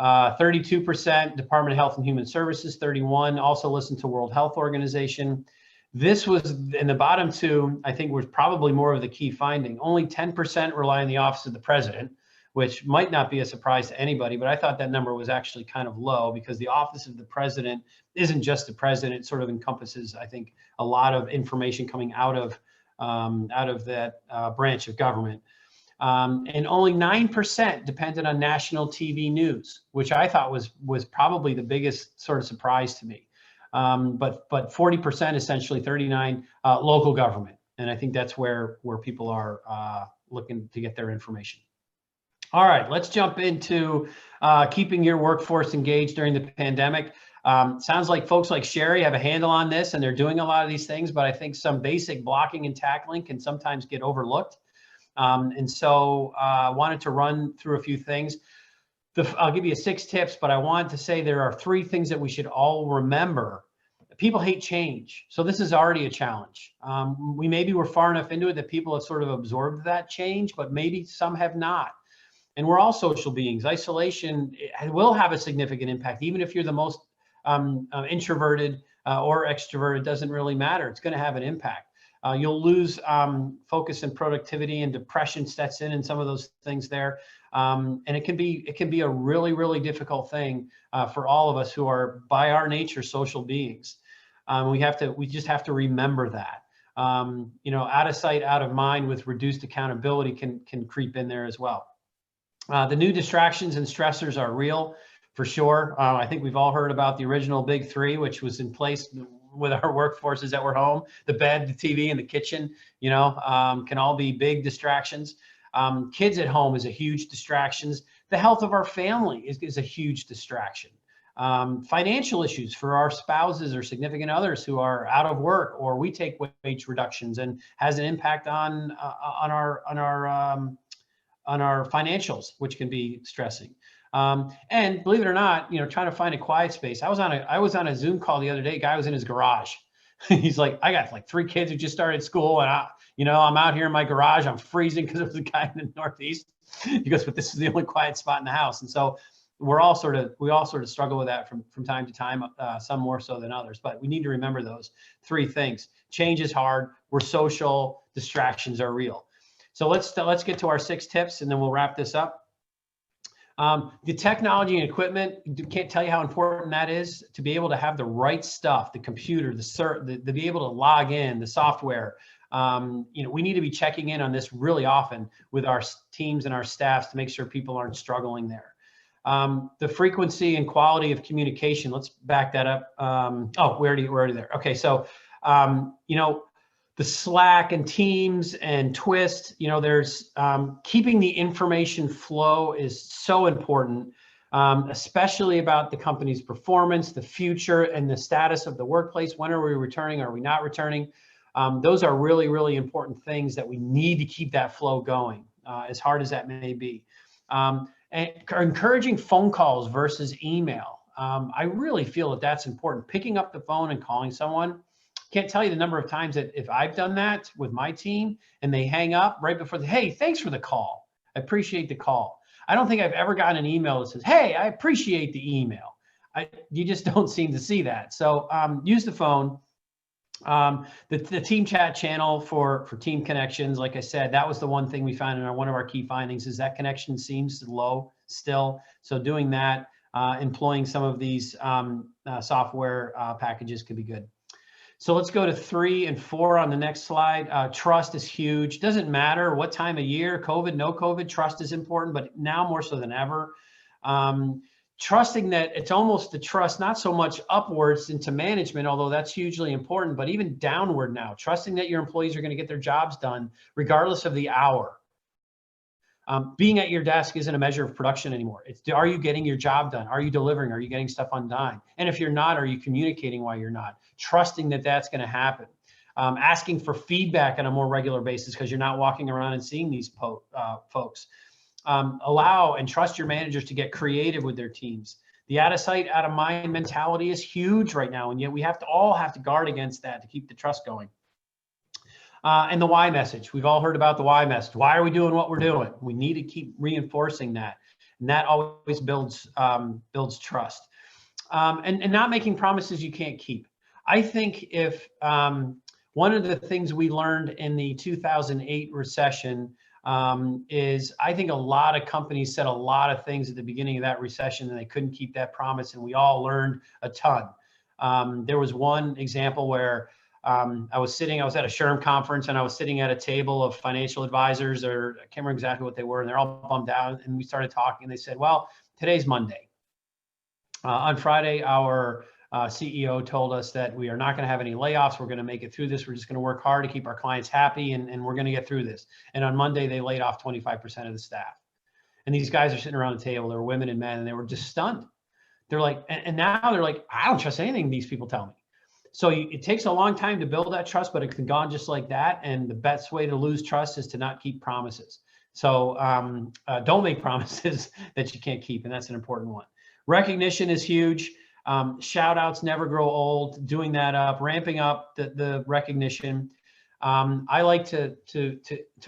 32% Department of Health and Human Services, 31 also listened to World Health Organization. This was in the bottom 2, I think was probably more of the key finding. Only 10% rely on the office of the president, which might not be a surprise to anybody, but I thought that number was actually kind of low because the office of the president isn't just the president. It sort of encompasses, I think, a lot of information coming out of that branch of government. And only 9% depended on national TV news, which I thought was probably the biggest sort of surprise to me. But 40%, essentially 39, local government. And I think that's where people are looking to get their information. All right, let's jump into keeping your workforce engaged during the pandemic. Sounds like folks like Sheri have a handle on this and they're doing a lot of these things, but I think some basic blocking and tackling can sometimes get overlooked. And so I wanted to run through a few things. I'll give you 6 tips, but I want to say there are 3 things that we should all remember. People hate change. So this is already a challenge. Maybe we're far enough into it that people have sort of absorbed that change, but maybe some have not. And we're all social beings. Isolation will have a significant impact, even if you're the most introverted or extroverted, doesn't really matter. It's going to have an impact. You'll lose focus and productivity, and depression sets in, and some of those things there. And it can be a really, really difficult thing for all of us who are, by our nature, social beings. We just have to remember that. Out of sight, out of mind with reduced accountability can creep in there as well. The new distractions and stressors are real, for sure. I think we've all heard about the original big 3, which was in place with our workforces that were home. The bed, the TV, and the kitchen, can all be big distractions. Kids at home is a huge distraction. The health of our family is a huge distraction. Financial issues for our spouses or significant others who are out of work, or we take wage reductions, and has an impact on our financials, which can be stressing. And believe it or not, trying to find a quiet space. I was on a Zoom call the other day. Guy was in his garage. He's like, I got like 3 kids who just started school, and I'm out here in my garage. I'm freezing because there was a guy in the Northeast. He goes, but this is the only quiet spot in the house. And so we all sort of struggle with that from time to time, some more so than others. But we need to remember those 3 things. Change is hard. We're social. Distractions are real. So let's get to our 6 tips, and then we'll wrap this up. The technology and equipment, can't tell you how important that is to be able to have the right stuff, the computer, to be able to log in, the software. We need to be checking in on this really often with our teams and our staffs to make sure people aren't struggling there. The frequency and quality of communication, let's back that up. We're already there. Okay, so, the Slack and Teams and Twist, there's keeping the information flow is so important, especially about the company's performance, the future, and the status of the workplace. When are we returning? Are we not returning? Those are really, really important things that we need to keep that flow going, as hard as that may be. And encouraging phone calls versus email. I really feel that that's important. Picking up the phone and calling someone. Can't tell you the number of times that if I've done that with my team and they hang up right before hey, thanks for the call. I appreciate the call. I don't think I've ever gotten an email that says, hey, I appreciate the email. You just don't seem to see that. So use the phone. The team chat channel for team connections, like I said, that was the one thing we found in one of our key findings is that connection seems low still. So doing that, employing some of these software packages could be good. So let's go to 3 and 4 on the next slide. Trust is huge. Doesn't matter what time of year, COVID, no COVID, trust is important, but now more so than ever. Trusting that it's almost the trust, not so much upwards into management, although that's hugely important, but even downward now, trusting that your employees are going to get their jobs done regardless of the hour. Being at your desk isn't a measure of production anymore. Are you getting your job done? Are you delivering? Are you getting stuff undone? And if you're not, are you communicating why you're not? Trusting that that's going to happen. Asking for feedback on a more regular basis because you're not walking around and seeing these folks. Allow and trust your managers to get creative with their teams. The out of sight, out of mind mentality is huge right now. And yet we all have to guard against that to keep the trust going. And the why message. We've all heard about the why message. Why are we doing what we're doing? We need to keep reinforcing that. And that always builds trust. And not making promises you can't keep. I think if one of the things we learned in the 2008 recession is I think a lot of companies said a lot of things at the beginning of that recession and they couldn't keep that promise, and we all learned a ton. There was one example where I was at a SHRM conference, and I was sitting at a table of financial advisors, or I can't remember exactly what they were, and they're all bummed out, and we started talking, and they said, well, today's Monday. On Friday, our CEO told us that we are not going to have any layoffs. We're going to make it through this. We're just going to work hard to keep our clients happy, and we're going to get through this. And on Monday, they laid off 25% of the staff. And these guys are sitting around the table. There were women and men, and they were just stunned. They're like, and now they're like, I don't trust anything these people tell me. So it takes a long time to build that trust, but it can go just like that. And the best way to lose trust is to not keep promises. So don't make promises that you can't keep, and that's an important one. Recognition is huge. Shout outs never grow old. Doing that up, ramping up the recognition. I like to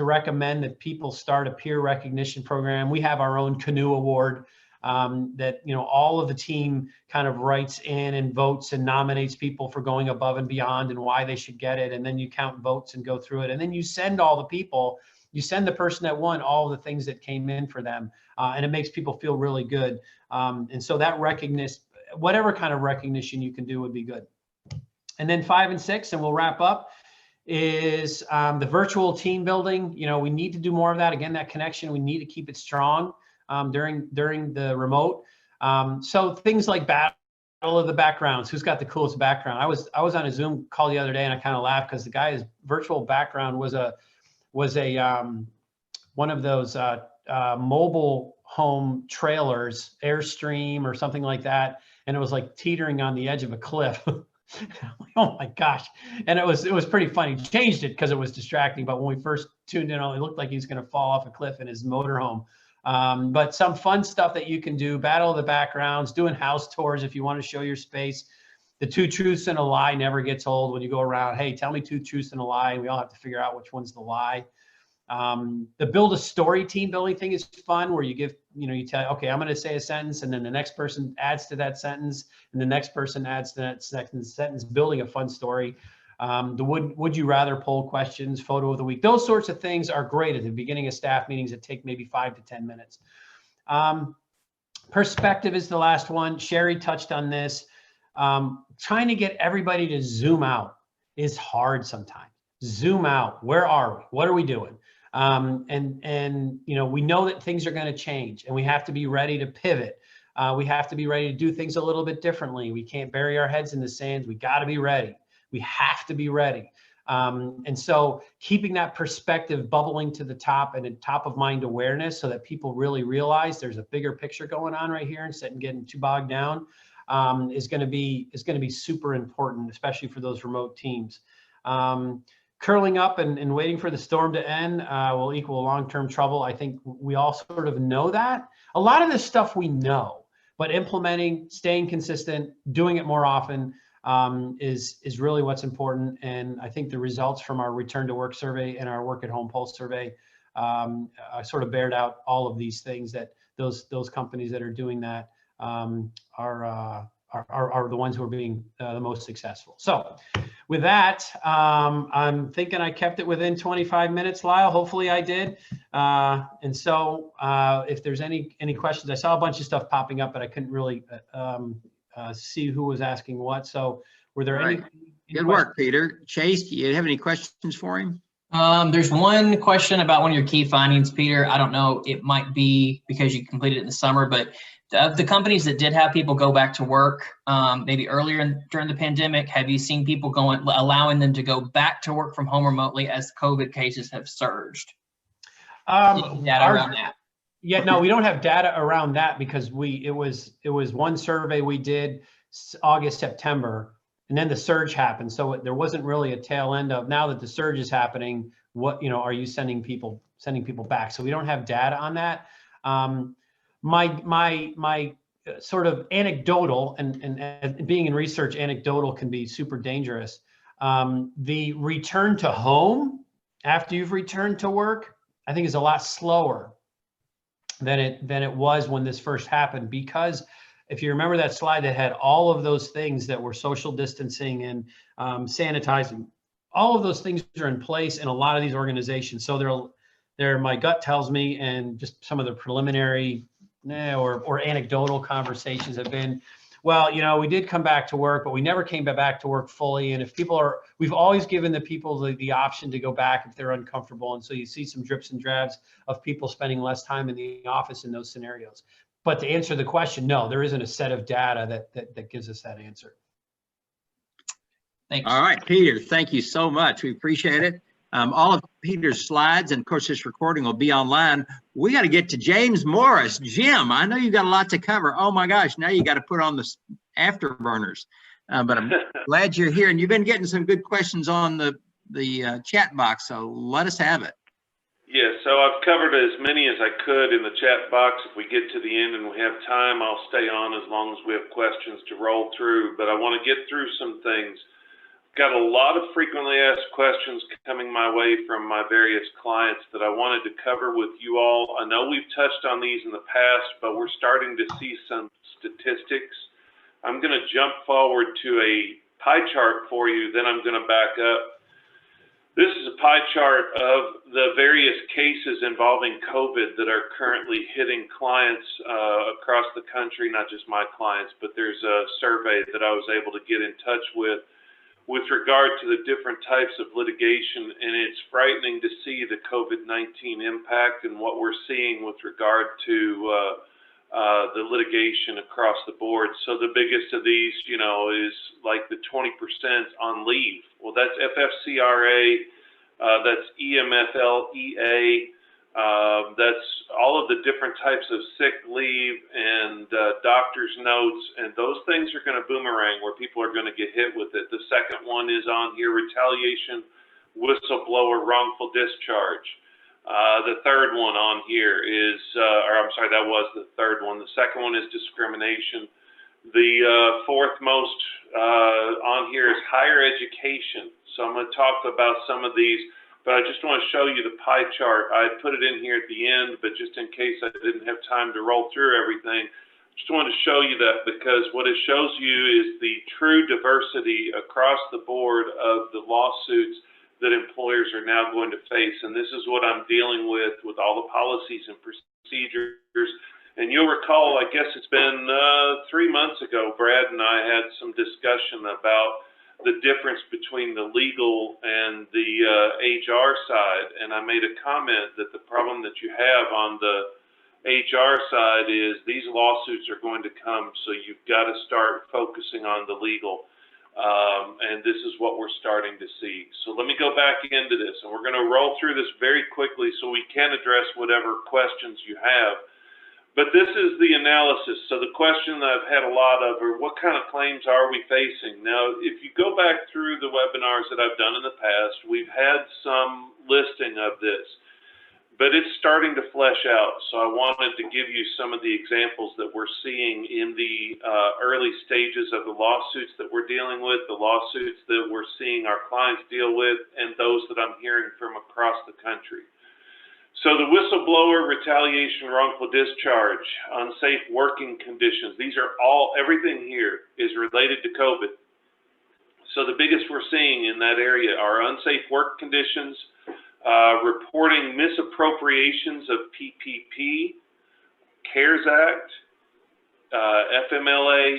recommend that people start a peer recognition program. We have our own Canoe Award that all of the team kind of writes in and votes and nominates people for going above and beyond and why they should get it. And then you count votes and go through it. And then you send all the people. You send the person that won all the things that came in for them, and it makes people feel really good. And so that recognition, whatever kind of recognition you can do would be good. And then 5 and 6, and we'll wrap up, is the virtual team building. We need to do more of that. Again, that connection, we need to keep it strong during the remote. So things like battle of the backgrounds. Who's got the coolest background? I was on a Zoom call the other day, and I kind of laughed because the guy's virtual background was one of those mobile home trailers, Airstream or something like that, and it was like teetering on the edge of a cliff. Oh my gosh. And it was pretty funny. He changed it because it was distracting, but when we first tuned in, it looked like he was going to fall off a cliff in his motorhome. But some fun stuff that you can do: battle of the backgrounds, doing house tours if you want to show your space. The 2 truths and a lie never gets old. When you go around, hey, tell me 2 truths and a lie, and we all have to figure out which one's the lie. The build a story team building thing is fun, where you give, you tell, okay, I'm going to say a sentence, and then the next person adds to that sentence, and the next person adds to that second sentence, building a fun story. The would you rather poll questions, photo of the week, those sorts of things are great at the beginning of staff meetings that take maybe 5 to 10 minutes. Perspective is the last one. Sheri touched on this. Trying to get everybody to zoom out is hard sometimes. Zoom out. Where are we? What are we doing? And we know that things are going to change, and we have to be ready to pivot. We have to be ready to do things a little bit differently. We can't bury our heads in the sand. We got to be ready. We have to be ready. And so keeping that perspective bubbling to the top and in top of mind awareness, so that people really realize there's a bigger picture going on right here, instead of getting too bogged down, is going to be super important, especially for those remote teams. Curling up and waiting for the storm to end will equal long-term trouble. I think we all sort of know that. A lot of this stuff we know, but implementing, staying consistent, doing it more often is really what's important. And I think the results from our return to work survey and our work at home pulse survey sort of bared out all of these things, that those companies that are doing that are the ones who are being the most successful. So with that, I'm thinking I kept it within 25 minutes, Lyle. Hopefully I did. And so if there's any questions, I saw a bunch of stuff popping up, but I couldn't really see who was asking what. So were there any Good work, Peter. Chase, do you have any questions for him? There's one question about one of your key findings, Peter. I don't know, it might be because you completed it in the summer, but of the companies that did have people go back to work, maybe earlier during the pandemic, have you seen people allowing them to go back to work from home remotely as COVID cases have surged? Data around that? Yeah, no, we don't have data around that, because it was one survey we did August, September, and then the surge happened. So there wasn't really a tail end of, now that the surge is happening, what, are you sending people back? So we don't have data on that. My sort of anecdotal, and being in research, anecdotal can be super dangerous. The return to home after you've returned to work, I think, is a lot slower than it was when this first happened, because if you remember that slide that had all of those things that were social distancing and sanitizing, all of those things are in place in a lot of these organizations. So they're my gut tells me, and just some of the preliminary or anecdotal conversations have been, well, we did come back to work, but we never came back to work fully. And if we've always given the people the option to go back if they're uncomfortable. And so you see some drips and drabs of people spending less time in the office in those scenarios. But to answer the question, no, there isn't a set of data that gives us that answer. Thanks. All right, Peter, thank you so much. We appreciate it. All of Peter's slides, and of course this recording will be online. We got to get to James Morris. Jim, I know you got a lot to cover. Oh my gosh, now you got to put on the afterburners. But I'm glad you're here, and you've been getting some good questions on the chat box, so let us have it. Yeah, so I've covered as many as I could in the chat box. If we get to the end and we have time, I'll stay on as long as we have questions to roll through. But I want to get through some things. Got a lot of frequently asked questions coming my way from my various clients that I wanted to cover with you all. I know we've touched on these in the past, but we're starting to see some statistics. I'm going to jump forward to a pie chart for you, then I'm going to back up. This is a pie chart of the various cases involving COVID that are currently hitting clients across the country, not just my clients, but there's a survey that I was able to get in touch with regard to the different types of litigation, and it's frightening to see the COVID-19 impact and what we're seeing with regard to the litigation across the board. So the biggest of these, is like the 20% on leave. Well, that's FFCRA, that's EMFLEA, that's all of the different types of sick leave and doctor's notes, and those things are going to boomerang where people are going to get hit with it. The second one is on here, retaliation, whistleblower, wrongful discharge. The third one on here is, that was the third one. The second one is discrimination. The fourth most on here is higher education. So I'm going to talk about some of these, but I just want to show you the pie chart. I put it in here at the end, but just in case I didn't have time to roll through everything, just wanted to show you that, because what it shows you is the true diversity across the board of the lawsuits that employers are now going to face. And this is what I'm dealing with all the policies and procedures. And you'll recall, I guess it's been 3 months ago, Brad and I had some discussion about the difference between the legal and the HR side. And I made a comment that the problem that you have on the HR side is these lawsuits are going to come, so you've got to start focusing on the legal. And this is what we're starting to see. So let me go back into this, and we're going to roll through this very quickly so we can address whatever questions you have. But this is the analysis. So the question that I've had a lot of are, what kind of claims are we facing? Now, if you go back through the webinars that I've done in the past, we've had some listing of this, but it's starting to flesh out. So I wanted to give you some of the examples that we're seeing in the early stages of the lawsuits that we're dealing with, the lawsuits that we're seeing our clients deal with, and those that I'm hearing from across the country. So the whistleblower, retaliation, wrongful discharge, unsafe working conditions, these are all, everything here is related to COVID. So the biggest we're seeing in that area are unsafe work conditions, reporting misappropriations of PPP, CARES Act, FMLA,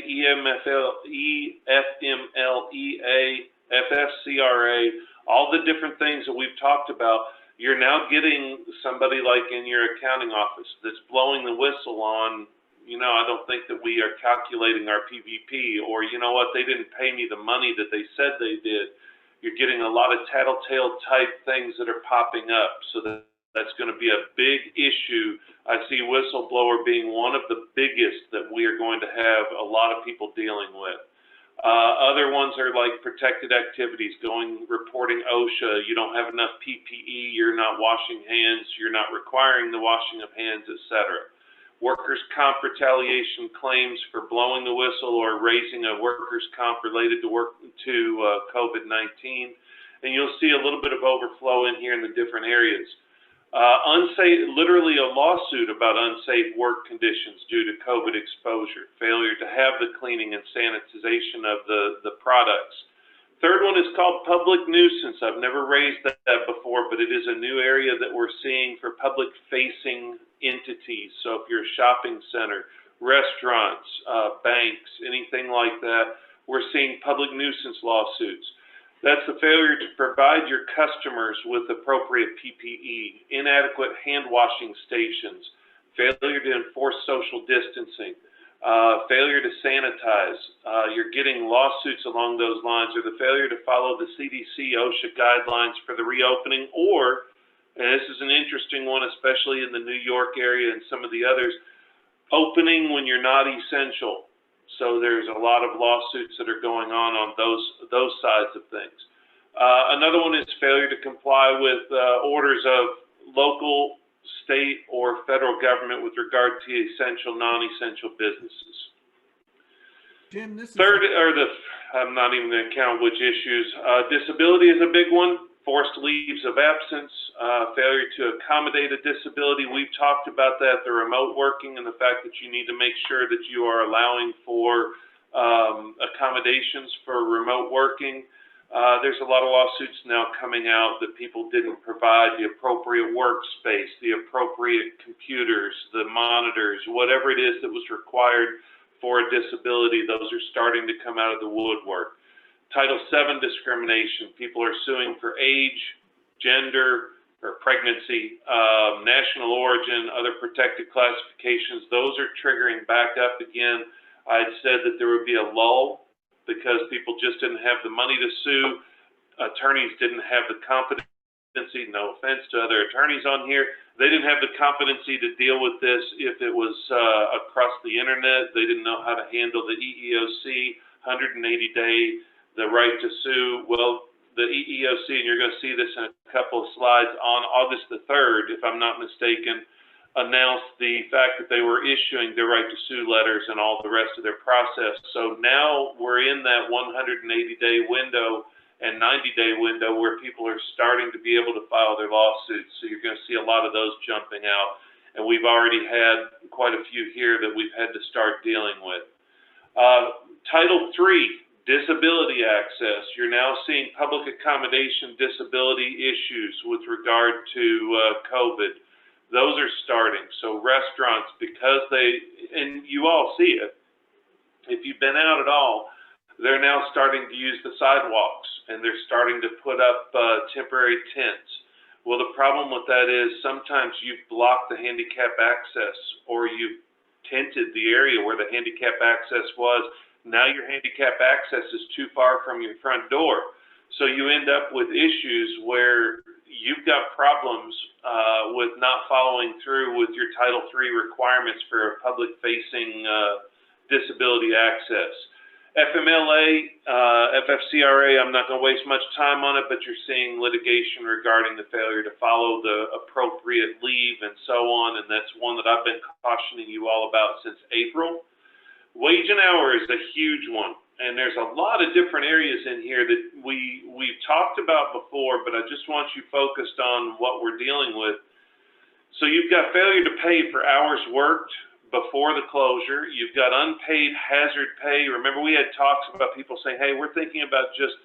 FMLEA, FFCRA, all the different things that we've talked about. You're now getting somebody like in your accounting office that's blowing the whistle on, I don't think that we are calculating our PVP, or you know what, they didn't pay me the money that they said they did. You're getting a lot of tattletale type things that are popping up. So that's going to be a big issue. I see whistleblower being one of the biggest that we are going to have a lot of people dealing with. Other ones are like protected activities, reporting OSHA, you don't have enough PPE, you're not washing hands, you're not requiring the washing of hands, etc. workers' comp retaliation claims for blowing the whistle or raising a workers' comp related to COVID-19. And you'll see a little bit of overflow in here in the different areas. Literally a lawsuit about unsafe work conditions due to COVID exposure, failure to have the cleaning and sanitization of the products. Third one is called public nuisance. I've never raised that before, but it is a new area that we're seeing for public-facing entities. So if you're a shopping center, restaurants, banks, anything like that, we're seeing public nuisance lawsuits. That's the failure to provide your customers with appropriate PPE, inadequate hand washing stations, failure to enforce social distancing, failure to sanitize. You're getting lawsuits along those lines, or the failure to follow the CDC OSHA guidelines for the reopening, or, and this is an interesting one, especially in the New York area and some of the others, opening when you're not essential. So there's a lot of lawsuits that are going on those sides of things. Another one is failure to comply with orders of local, state, or federal government with regard to essential, non-essential businesses. Jim, this is I'm not even going to count which issues. Disability is a big one. Forced leaves of absence, failure to accommodate a disability. We've talked about that, the remote working and the fact that you need to make sure that you are allowing for accommodations for remote working. There's a lot of lawsuits now coming out that people didn't provide the appropriate workspace, the appropriate computers, the monitors, whatever it is that was required for a disability. Those are starting to come out of the woodwork. Title VII discrimination. People are suing for age, gender, or pregnancy, national origin, other protected classifications. Those are triggering back up again. I'd said that there would be a lull because people just didn't have the money to sue. Attorneys didn't have the competency, no offense to other attorneys on here, they didn't have the competency to deal with this if it was across the internet. They didn't know how to handle the EEOC 180-day, the right to sue. Well, the EEOC, and you're going to see this in a couple of slides, on August the 3rd, if I'm not mistaken, announced the fact that they were issuing their right to sue letters and all the rest of their process. So now we're in that 180-day window and 90-day window where people are starting to be able to file their lawsuits. So you're going to see a lot of those jumping out. And we've already had quite a few here that we've had to start dealing with. Title III. Disability access. You're now seeing public accommodation disability issues with regard to COVID. Those are starting. So restaurants, because and you all see it, if you've been out at all, they're now starting to use the sidewalks and they're starting to put up temporary tents. Well, the problem with that is sometimes you've blocked the handicap access or you've tented the area where the handicap access was. Now your handicap access is too far from your front door. So you end up with issues where you've got problems with not following through with your Title III requirements for public-facing disability access. FMLA, FFCRA, I'm not going to waste much time on it, but you're seeing litigation regarding the failure to follow the appropriate leave and so on, and that's one that I've been cautioning you all about since April. Wage and hour is a huge one, and there's a lot of different areas in here that we've talked about before, but I just want you focused on what we're dealing with. So you've got failure to pay for hours worked before the closure. You've got unpaid hazard pay. Remember, we had talks about people saying, hey, we're thinking about just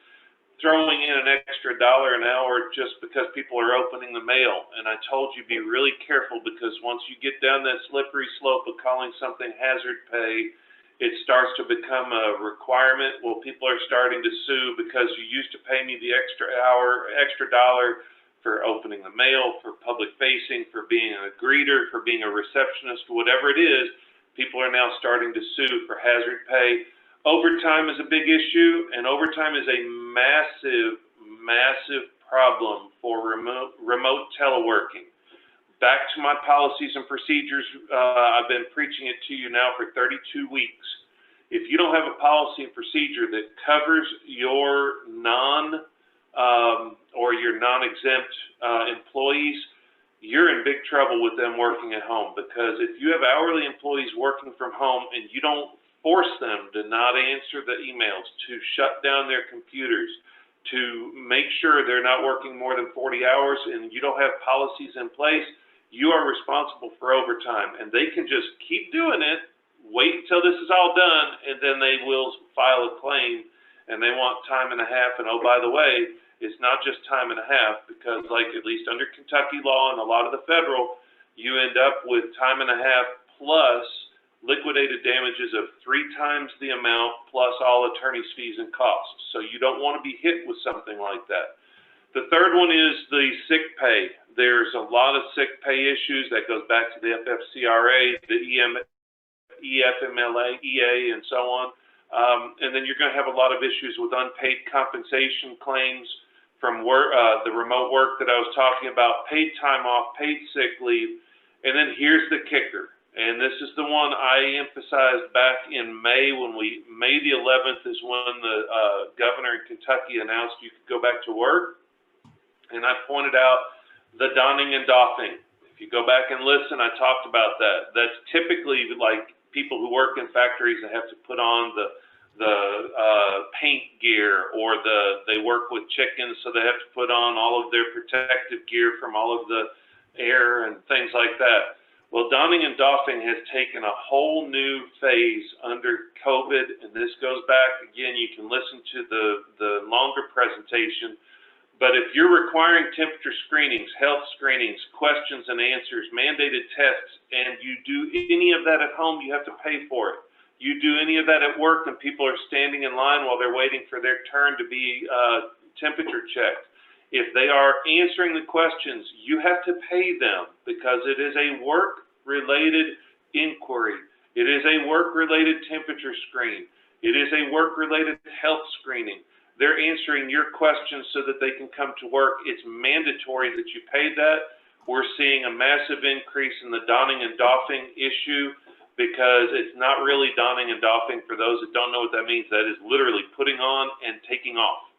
throwing in an extra $1 an hour just because people are opening the mail. And I told you be really careful, because once you get down that slippery slope of calling something hazard pay, it starts to become a requirement. Well, people are starting to sue because you used to pay me the extra hour, extra $1 for opening the mail, for public facing, for being a greeter, for being a receptionist, whatever it is. People are now starting to sue for hazard pay. Overtime is a big issue, and overtime is a massive, massive problem for remote teleworking. Back to my policies and procedures, I've been preaching it to you now for 32 weeks. If you don't have a policy and procedure that covers your or your non-exempt employees, you're in big trouble with them working at home, because if you have hourly employees working from home and you don't force them to not answer the emails, to shut down their computers, to make sure they're not working more than 40 hours, and you don't have policies in place, you are responsible for overtime. And they can just keep doing it, wait until this is all done, and then they will file a claim, and they want time and a half. And oh, by the way, it's not just time and a half, because like at least under Kentucky law and a lot of the federal, you end up with time and a half plus liquidated damages of 3 times the amount plus all attorney's fees and costs. So you don't want to be hit with something like that. The third one is the sick pay. There's a lot of sick pay issues that goes back to the FFCRA, the EFMLA, EA, and so on. And then you're going to have a lot of issues with unpaid compensation claims from work, the remote work that I was talking about, paid time off, paid sick leave. And then here's the kicker. And this is the one I emphasized back in May when May the 11th is when the governor in Kentucky announced you could go back to work. And I pointed out the donning and doffing. If you go back and listen, I talked about that. That's typically like people who work in factories that have to put on the paint gear, or they work with chickens, so they have to put on all of their protective gear from all of the air and things like that. Well, donning and doffing has taken a whole new phase under COVID, and this goes back, again, you can listen to the longer presentation, but if you're requiring temperature screenings, health screenings, questions and answers, mandated tests, and you do any of that at home, you have to pay for it. You do any of that at work and people are standing in line while they're waiting for their turn to be temperature checked. If they are answering the questions, you have to pay them, because it is a work-related inquiry. It is a work-related temperature screen. It is a work-related health screening. They're answering your questions so that they can come to work. It's mandatory that you pay that. We're seeing a massive increase in the donning and doffing issue, because it's not really donning and doffing. For those that don't know what that means, that is literally putting on and taking off.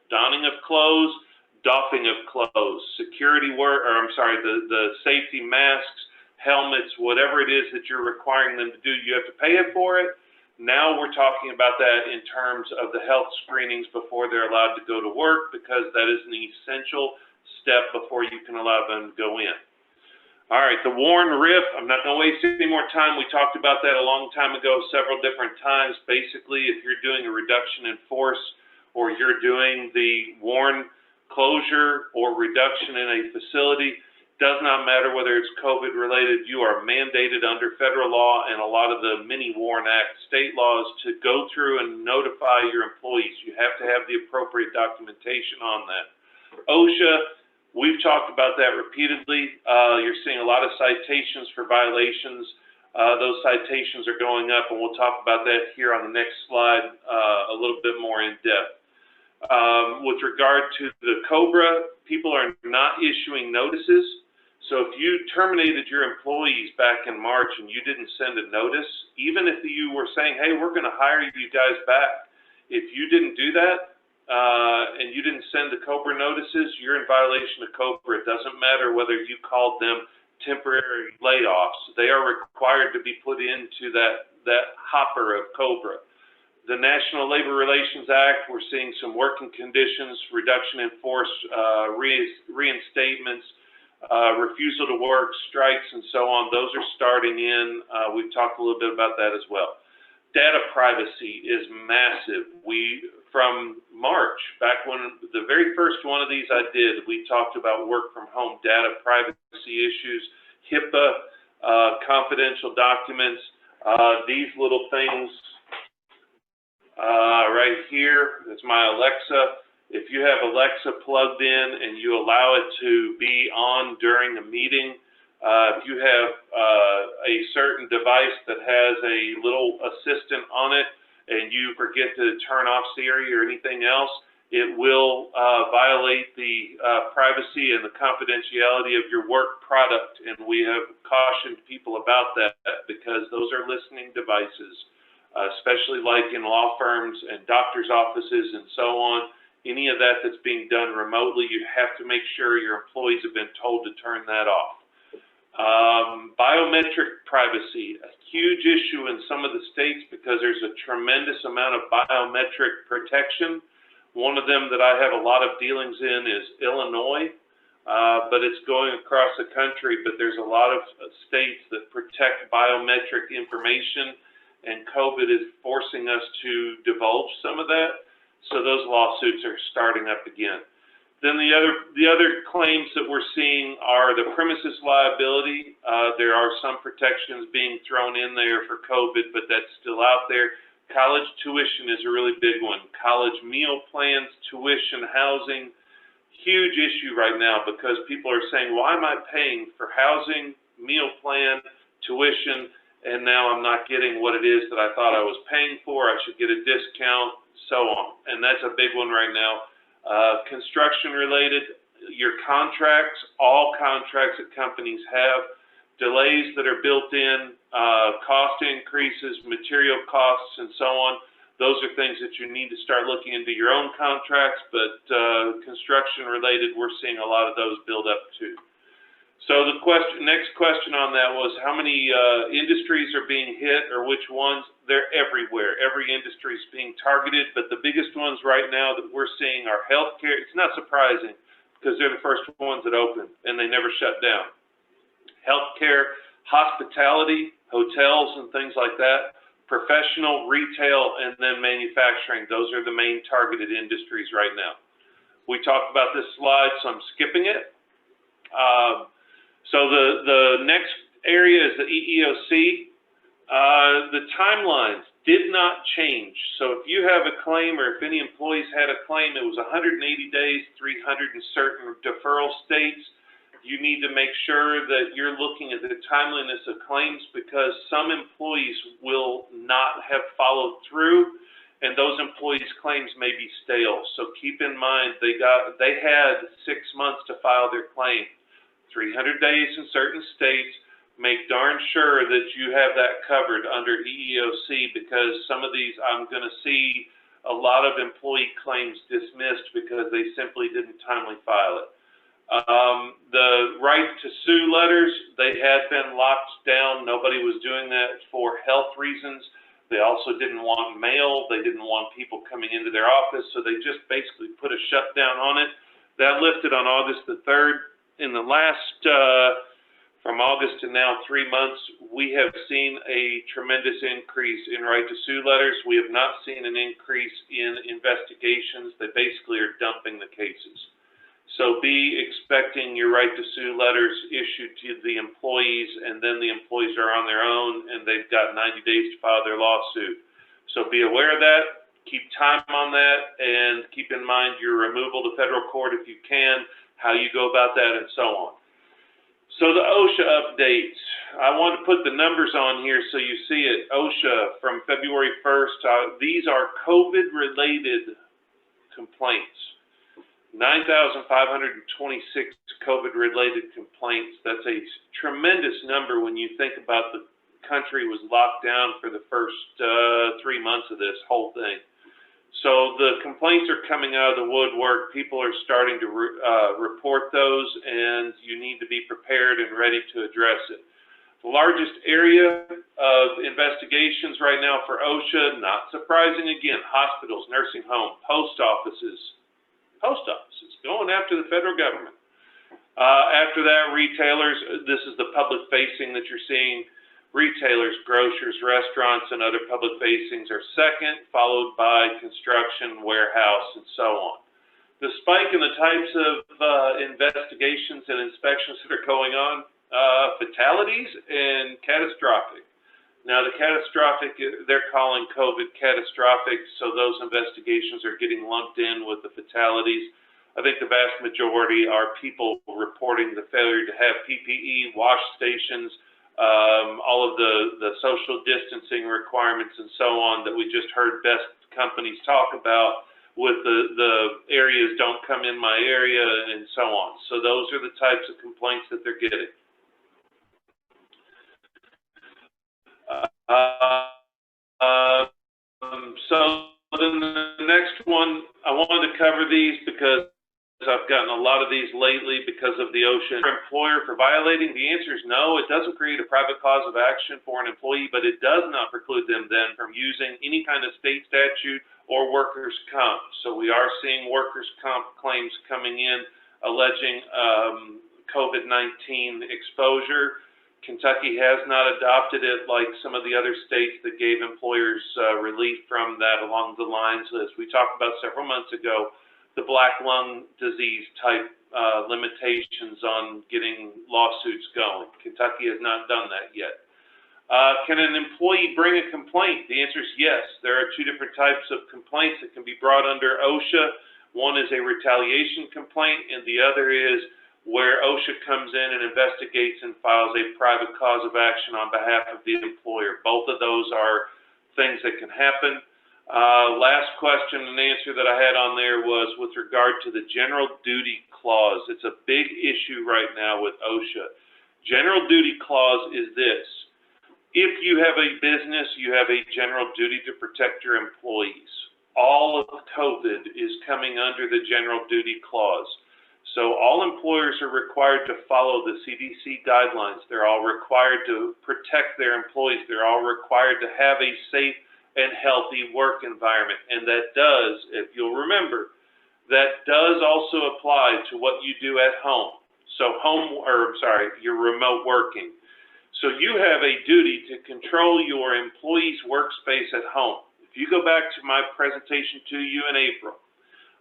Donning of clothes, doffing of clothes, security work, or I'm sorry, the safety masks, helmets, whatever it is that you're requiring them to do, you have to pay it for it. Now we're talking about that in terms of the health screenings before they're allowed to go to work, because that is an essential step before you can allow them to go in. All right, the Warren RIF, I'm not going to waste any more time. We talked about that a long time ago, several different times. Basically, if you're doing a reduction in force, or you're doing the Warren closure or reduction in a facility, does not matter whether it's COVID related, you are mandated under federal law and a lot of the mini Warren Act state laws to go through and notify your employees. You have to have the appropriate documentation on that. OSHA, we've talked about that repeatedly. You're seeing a lot of citations for violations. Those citations are going up, and we'll talk about that here on the next slide a little bit more in depth. With regard to the COBRA, people are not issuing notices. So if you terminated your employees back in March and you didn't send a notice, even if you were saying, hey, we're going to hire you guys back, if you didn't do that, and you didn't send the COBRA notices, you're in violation of COBRA. It doesn't matter whether you called them temporary layoffs. They are required to be put into that hopper of COBRA. The National Labor Relations Act, we're seeing some working conditions, reduction in force, reinstatements, refusal to work, strikes, and so on. Those are starting in. We've talked a little bit about that as well. Data privacy is massive. From March, back when the very first one of these I did, we talked about work from home data privacy issues, HIPAA, confidential documents, these little things right here. That's my Alexa. If you have Alexa plugged in and you allow it to be on during a meeting, if you have a certain device that has a little assistant on it, and you forget to turn off Siri or anything else, it will violate the privacy and the confidentiality of your work product. And we have cautioned people about that, because those are listening devices, especially like in law firms and doctors' offices and so on. any of that that's being done remotely, you have to make sure your employees have been told to turn that off. Biometric privacy, a huge issue in some of the states because there's a tremendous amount of biometric protection. One of them that I have a lot of dealings in is Illinois, but it's going across the country, but there's a lot of states that protect biometric information, and COVID is forcing us to divulge some of that. So those lawsuits are starting up again. Then the other claims that we're seeing are the premises liability. There are some protections being thrown in there for COVID, but that's still out there. College tuition is a really big one. College meal plans, tuition, housing, huge issue right now because people are saying, why am I paying for housing, meal plan, tuition, and now I'm not getting what it is that I thought I was paying for? I should get a discount, so on. And that's a big one right now. Construction related, your contracts, all contracts that companies have, delays that are built in, cost increases, material costs, and so on. Those are things that you need to start looking into your own contracts, but construction related, we're seeing a lot of those build up too. So the next question on that was how many industries are being hit or which ones? They're everywhere. Every industry is being targeted, but the biggest ones right now that we're seeing are healthcare. It's not surprising because they're the first ones that open and they never shut down. Healthcare, hospitality, hotels and things like that, professional, retail, and then manufacturing. Those are the main targeted industries right now. We talked about this slide, so I'm skipping it. So the next area is the EEOC. The timelines did not change. So if you have a claim or if any employees had a claim, it was 180 days, 300 in certain deferral states. You need to make sure that you're looking at the timeliness of claims because some employees will not have followed through and those employees' claims may be stale. So keep in mind they had 6 months to file their claim. 300 days in certain states. Make darn sure that you have that covered under EEOC because some of these I'm going to see a lot of employee claims dismissed because they simply didn't timely file it. The right to sue letters, they had been locked down. Nobody was doing that for health reasons. They also didn't want mail. They didn't want people coming into their office. So they just basically put a shutdown on it. That lifted on August the 3rd. In the last, from August to now, 3 months, we have seen a tremendous increase in right to sue letters. We have not seen an increase in investigations. They basically are dumping the cases. So be expecting your right to sue letters issued to the employees, and then the employees are on their own, and they've got 90 days to file their lawsuit. So be aware of that. Keep time on that, and keep in mind your removal to federal court if you can, how you go about that, and so on. So the OSHA updates. I want to put the numbers on here so you see it. OSHA from February 1st, these are COVID-related complaints. 9,526 COVID-related complaints. That's a tremendous number when you think about the country was locked down for the first 3 months of this whole thing. So the complaints are coming out of the woodwork. People are starting to report those, and you need to be prepared and ready to address it. The largest area of investigations right now for OSHA, not surprising again, hospitals, nursing homes, post offices, going after the federal government. After that, retailers, this is the public facing that you're seeing. Retailers, grocers, restaurants, and other public facings are second, followed by construction, warehouse, and so on. The spike in the types of investigations and inspections that are going on, fatalities and catastrophic. Now the catastrophic, they're calling COVID catastrophic, so those investigations are getting lumped in with the fatalities. I think the vast majority are people reporting the failure to have PPE, wash stations, all of the social distancing requirements and so on that we just heard best companies talk about with the areas don't come in my area and so on. So those are the types of complaints that they're getting. So then the next one, I wanted to cover these because I've gotten a lot of these lately because of the OSHA employer for violating. The answer is no. It doesn't create a private cause of action for an employee, but it does not preclude them then from using any kind of state statute or workers' comp. So we are seeing workers' comp claims coming in alleging COVID-19 exposure. Kentucky has not adopted it like some of the other states that gave employers relief from that along the lines, as we talked about several months ago, the black lung disease type limitations on getting lawsuits going. Kentucky has not done that yet. Can an employee bring a complaint? The answer is yes. There are two different types of complaints that can be brought under OSHA. One is a retaliation complaint, and the other is where OSHA comes in and investigates and files a private cause of action on behalf of the employer. Both of those are things that can happen. Last question and answer that I had on there was with regard to the general duty clause. It's a big issue right now with OSHA. General duty clause is this: if you have a business, you have a general duty to protect your employees. All of COVID is coming under the general duty clause. So all employers are required to follow the CDC guidelines. They're all required to protect their employees. They're all required to have a safe and healthy work environment. And that does, if you'll remember, that does also apply to what you do at home. So your remote working. So you have a duty to control your employees' workspace at home. If you go back to my presentation to you in April,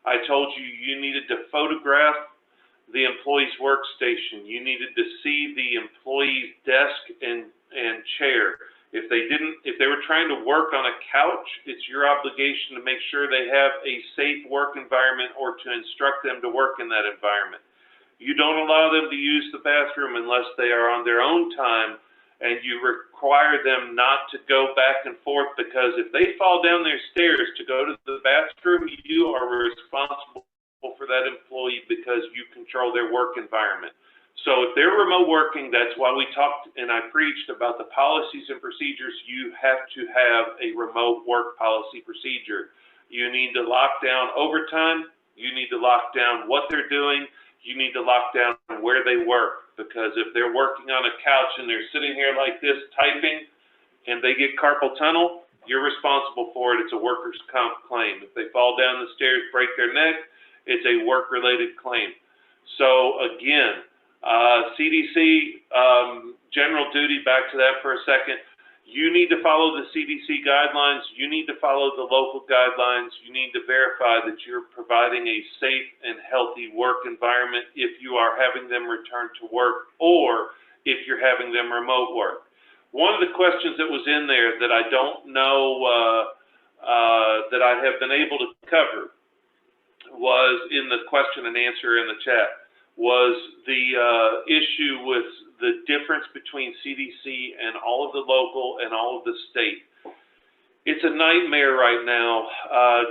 I told you you needed to photograph the employee's workstation. You needed to see the employee's desk and chair. If they were trying to work on a couch, it's your obligation to make sure they have a safe work environment or to instruct them to work in that environment. You don't allow them to use the bathroom unless they are on their own time, and you require them not to go back and forth, because if they fall down their stairs to go to the bathroom, you are responsible for that employee because you control their work environment. So if they're remote working, that's why we talked and I preached about the policies and procedures. You have to have a remote work policy procedure. You need to lock down overtime. You need to lock down what they're doing. You need to lock down where they work, because if they're working on a couch and they're sitting here like this typing and they get carpal tunnel, you're responsible for it. It's a workers' comp claim. If they fall down the stairs, break their neck, it's a work-related claim. So again, CDC general duty, back to that for a second. You need to follow the CDC guidelines. You need to follow the local guidelines. You need to verify that you're providing a safe and healthy work environment if you are having them return to work or if you're having them remote work. One of the questions that was in there that I don't know that I have been able to cover was in the question and answer in the chat, was the issue with the difference between CDC and all of the local and all of the state. It's a nightmare right now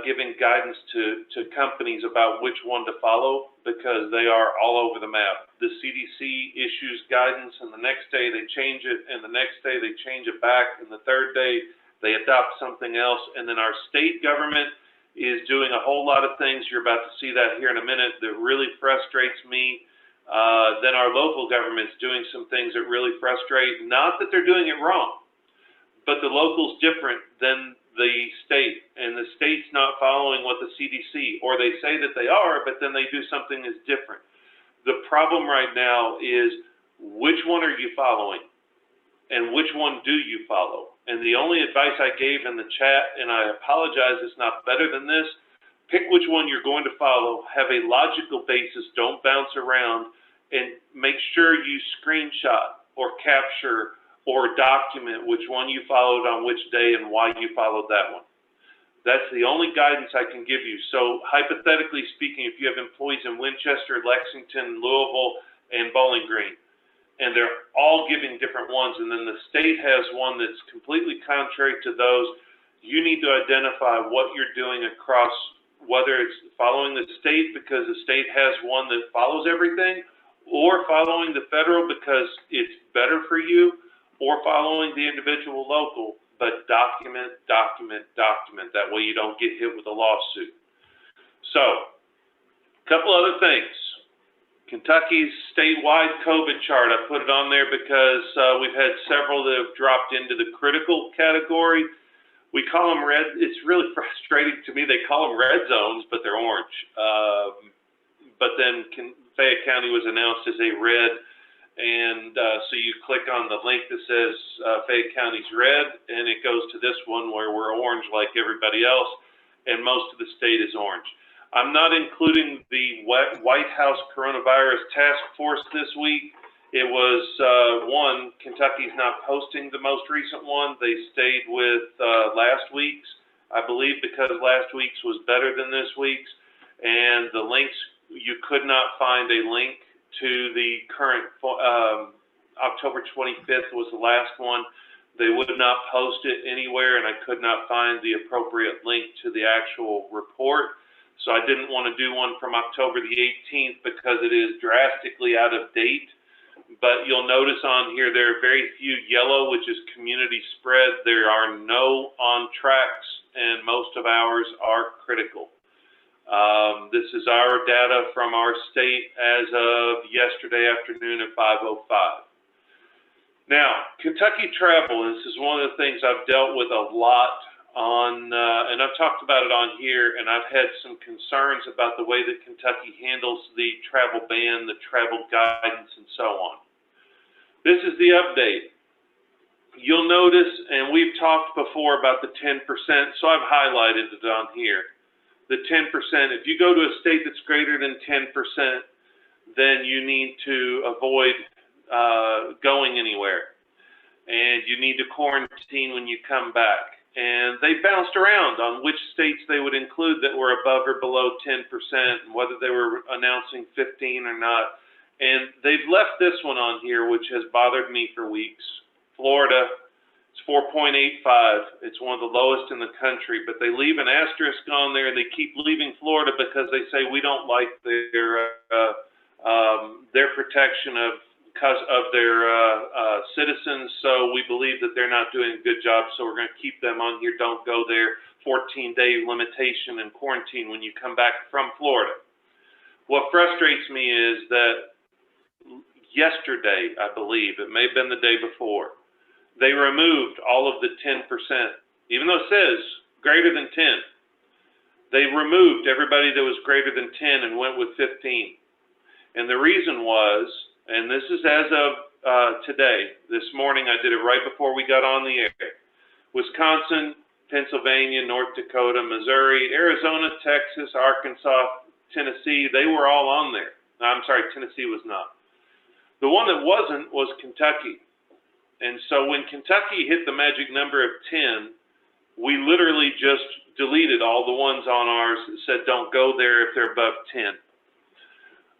giving guidance to companies about which one to follow, because they are all over the map. The CDC issues guidance, and the next day they change it, and the next day they change it back, and the third day they adopt something else. And then our state government is doing a whole lot of things, you're about to see that here in a minute, that really frustrates me. Then our local government's doing some things that really frustrate, not that they're doing it wrong, but the local's different than the state, and the state's not following what the CDC, or they say that they are, but then they do something that's different. The problem right now is, which one are you following? And which one do you follow? And the only advice I gave in the chat, and I apologize, it's not better than this, pick which one you're going to follow, have a logical basis, don't bounce around, and make sure you screenshot or capture or document which one you followed on which day and why you followed that one. That's the only guidance I can give you. So hypothetically speaking, if you have employees in Winchester, Lexington, Louisville, and Bowling Green, and they're all giving different ones, and then the state has one that's completely contrary to those, you need to identify what you're doing across, whether it's following the state because the state has one that follows everything, or following the federal because it's better for you, or following the individual local but document, document, document. That way you don't get hit with a lawsuit. So, a couple other things. Kentucky's statewide COVID chart, I put it on there because we've had several that have dropped into the critical category. We call them red. It's really frustrating to me. They call them red zones, but they're orange. But then Fayette County was announced as a red, and so you click on the link that says Fayette County's red, and it goes to this one where we're orange like everybody else, and most of the state is orange. I'm not including the White House Coronavirus Task Force this week. It was one, Kentucky's not posting the most recent one. They stayed with last week's, I believe, because last week's was better than this week's. And the links, you could not find a link to the current, October 25th was the last one. They would not post it anywhere, and I could not find the appropriate link to the actual report. So I didn't want to do one from October the 18th because it is drastically out of date. But you'll notice on here there are very few yellow, which is community spread. There are no on tracks, and most of ours are critical. This is our data from our state as of yesterday afternoon at 5:05. Now, Kentucky travel, this is one of the things I've dealt with a lot on, and I've talked about it on here, and I've had some concerns about the way that Kentucky handles the travel ban, the travel guidance, and so on. This is the update. You'll notice, and we've talked before about the 10%, so I've highlighted it on here. The 10%, if you go to a state that's greater than 10%, then you need to avoid going anywhere. And you need to quarantine when you come back. And they bounced around on which states they would include that were above or below 10%, and whether they were announcing 15 or not. And they've left this one on here, which has bothered me for weeks. Florida, it's 4.85. It's one of the lowest in the country, but they leave an asterisk on there, and they keep leaving Florida because they say we don't like their protection of their citizens, so we believe that they're not doing a good job, so we're going to keep them on here. Don't go there. 14-day limitation and quarantine when you come back from Florida. What frustrates me is that yesterday, I believe, it may have been the day before, they removed all of the 10%, even though it says greater than 10. They removed everybody that was greater than 10 and went with 15. And the reason was, and this is as of today, this morning I did it right before we got on the air, Wisconsin, Pennsylvania, North Dakota, Missouri, Arizona, Texas, Arkansas, Tennessee, they were all on there. No, I'm sorry, Tennessee was not. The one that wasn't was Kentucky. And so when Kentucky hit the magic number of 10, we literally just deleted all the ones on ours that said don't go there if they're above 10.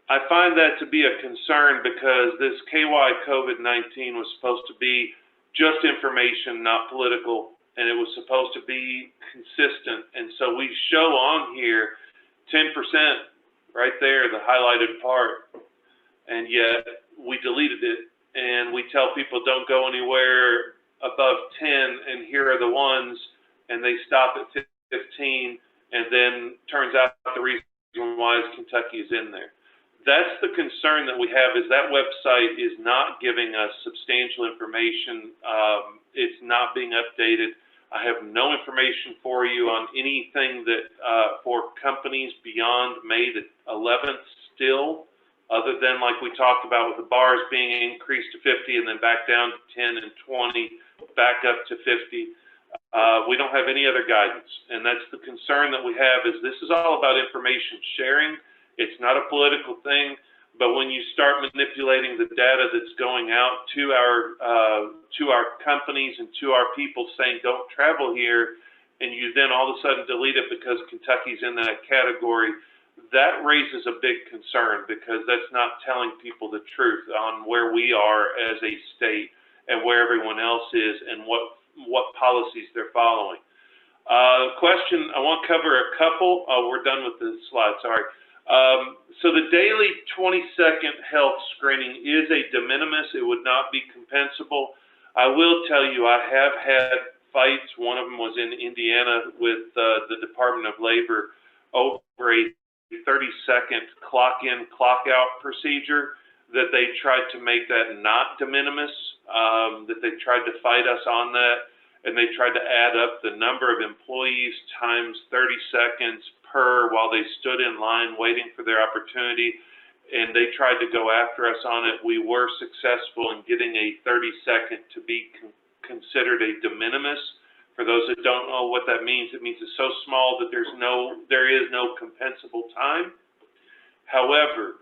I find that to be a concern because this KY COVID-19 was supposed to be just information, not political, and it was supposed to be consistent. And so we show on here 10% right there, the highlighted part, and yet we deleted it. And we tell people don't go anywhere above 10, and here are the ones, and they stop at 15, and then turns out the reason why is Kentucky is in there. That's the concern that we have, is that website is not giving us substantial information. It's not being updated. I have no information for you on anything that for companies beyond May the 11th still, other than like we talked about with the bars being increased to 50 and then back down to 10 and 20, back up to 50. We don't have any other guidance. And that's the concern that we have, is this is all about information sharing. It's not a political thing, but when you start manipulating the data that's going out to our companies and to our people saying don't travel here, and you then all of a sudden delete it because Kentucky's in that category, that raises a big concern, because that's not telling people the truth on where we are as a state and where everyone else is and what policies they're following. Question, I want to cover a couple. Oh, we're done with the slide, sorry. So the daily 20-second health screening is a de minimis. It would not be compensable. I will tell you, I have had fights. One of them was in Indiana with the Department of Labor over a 30-second clock-in, clock-out procedure that they tried to make that not de minimis, that they tried to fight us on that, and they tried to add up the number of employees times 30 seconds per while they stood in line waiting for their opportunity, and they tried to go after us on it. We were successful in getting a 30-second to be considered a de minimis. For those that don't know what that means, it means it's so small that there is no compensable time. However,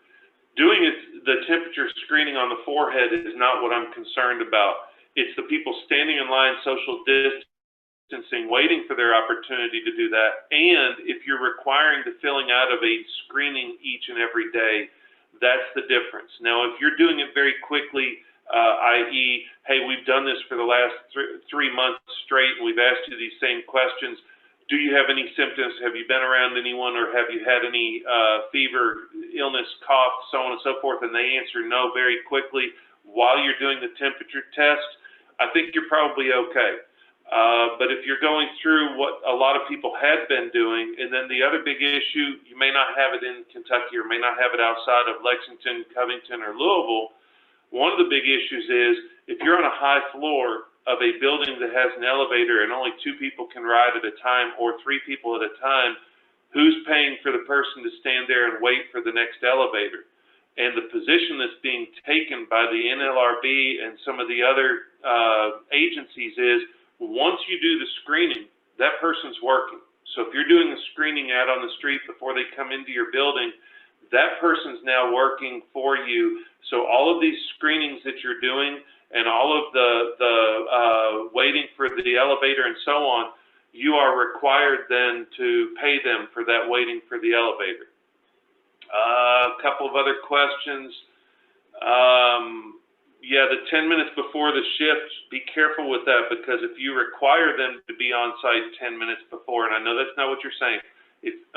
doing the temperature screening on the forehead is not what I'm concerned about. It's the people standing in line, social distancing, waiting for their opportunity to do that. And if you're requiring the filling out of a screening each and every day, that's the difference. Now, if you're doing it very quickly, i.e., hey, we've done this for the last 3 months straight, and we've asked you these same questions. Do you have any symptoms? Have you been around anyone, or have you had any fever, illness, cough, so on and so forth? And they answer no very quickly while you're doing the temperature test. I think you're probably okay. But if you're going through what a lot of people had been doing, and then the other big issue, you may not have it in Kentucky or may not have it outside of Lexington, Covington, or Louisville. One of the big issues is if you're on a high floor of a building that has an elevator and only 2 people can ride at a time or 3 people at a time, who's paying for the person to stand there and wait for the next elevator? And the position that's being taken by the NLRB and some of the other agencies is once you do the screening, that person's working. So if you're doing the screening out on the street before they come into your building, that person's now working for you. So all of these screenings that you're doing and all of the waiting for the elevator and so on, you are required then to pay them for that waiting for the elevator. A couple of other questions. Yeah, the 10 minutes before the shift, be careful with that, because if you require them to be on site 10 minutes before, and I know that's not what you're saying,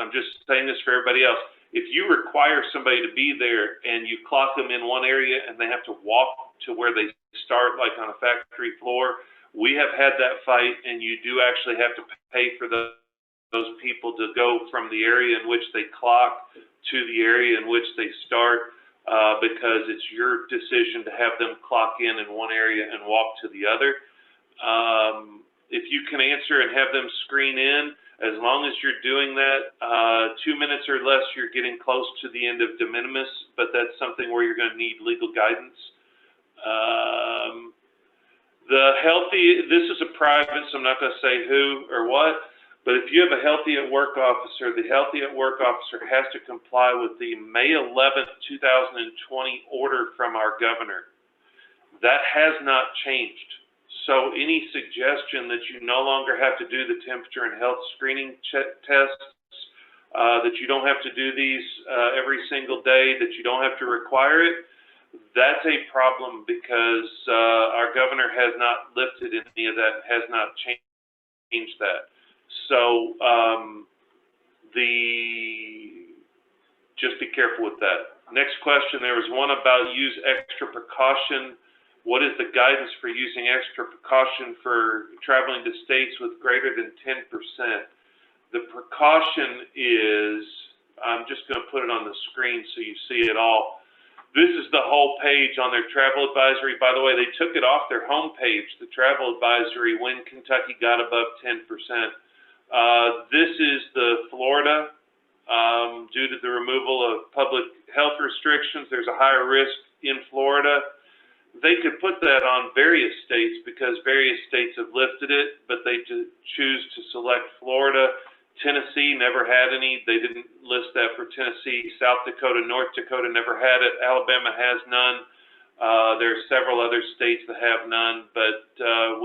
I'm just saying this for everybody else. If you require somebody to be there and you clock them in one area and they have to walk to where they start, like on a factory floor, we have had that fight, and you do actually have to pay for those people to go from the area in which they clock to the area in which they start, because it's your decision to have them clock in one area and walk to the other. If you can answer and have them screen in, as long as you're doing that, 2 minutes or less, you're getting close to the end of de minimis, but that's something where you're going to need legal guidance. This is a private, so I'm not going to say who or what, but if you have a Healthy at Work officer, the Healthy at Work officer has to comply with the May 11th, 2020 order from our governor. That has not changed. So any suggestion that you no longer have to do the temperature and health screening tests, that you don't have to do these every single day, that you don't have to require it, that's a problem, because our governor has not lifted any of that, has not changed that. So just be careful with that. Next question, there was one about use extra precaution. What is the guidance for using extra precaution for traveling to states with greater than 10%? The precaution is, I'm just going to put it on the screen so you see it all. This is the whole page on their travel advisory. By the way, they took it off their homepage, the travel advisory, when Kentucky got above 10%. This is the Florida. Due to the removal of public health restrictions, there's a higher risk in Florida. They could put that on various states because various states have lifted it, but they choose to select Florida. Tennessee never had any. They didn't list that for Tennessee. South Dakota, North Dakota never had it. Alabama has none. There are several other states that have none, but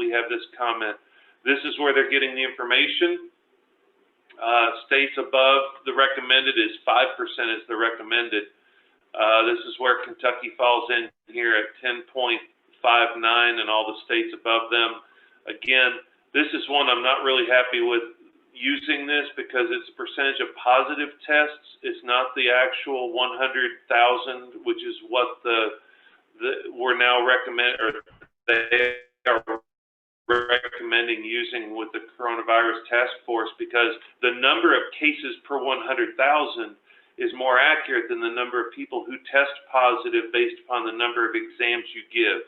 we have this comment. This is where they're getting the information. States above the recommended is 5% is the recommended. This is where Kentucky falls in here at 10.59 and all the states above them. Again, this is one I'm not really happy with using this because it's a percentage of positive tests. It's not the actual 100,000, which is what we're now recommend, or they are recommending using with the coronavirus task force, because the number of cases per 100,000 is more accurate than the number of people who test positive based upon the number of exams you give.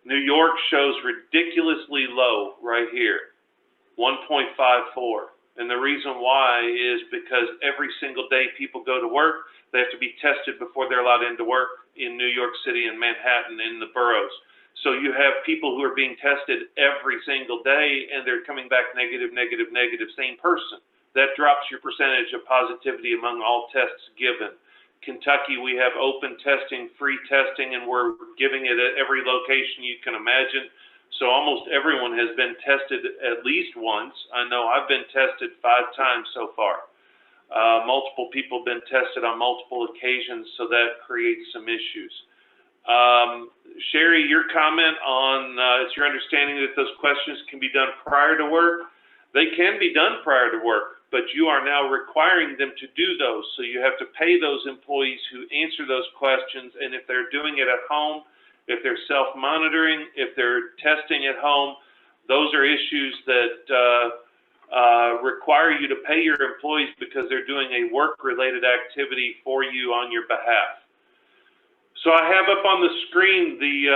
New York shows ridiculously low right here, 1.54. And the reason why is because every single day people go to work, they have to be tested before they're allowed into work in New York City and Manhattan in the boroughs. So you have people who are being tested every single day and they're coming back negative, negative, negative, same person. That drops your percentage of positivity among all tests given. Kentucky, we have open testing, free testing, and we're giving it at every location you can imagine. So almost everyone has been tested at least once. I know I've been tested 5 times so far. Multiple people have been tested on multiple occasions, so that creates some issues. Sheri, your comment on, it's your understanding that those questions can be done prior to work? They can be done prior to work, but you are now requiring them to do those. So you have to pay those employees who answer those questions, and if they're doing it at home, if they're self-monitoring, if they're testing at home, those are issues that require you to pay your employees because they're doing a work-related activity for you on your behalf. So I have up on the screen the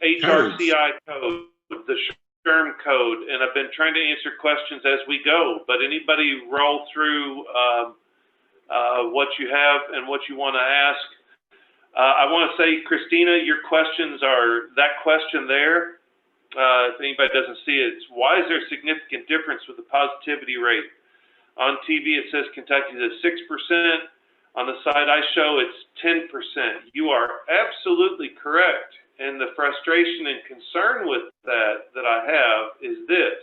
HRCI code, the SHRM code, and I've been trying to answer questions as we go, but anybody roll through what you have and what you want to ask. I want to say, Christina, your questions are, that question there, if anybody doesn't see it, it's why is there a significant difference with the positivity rate? On TV, it says Kentucky's at 6%. On the side I show, it's 10%. You are absolutely correct. And the frustration and concern with that I have is this.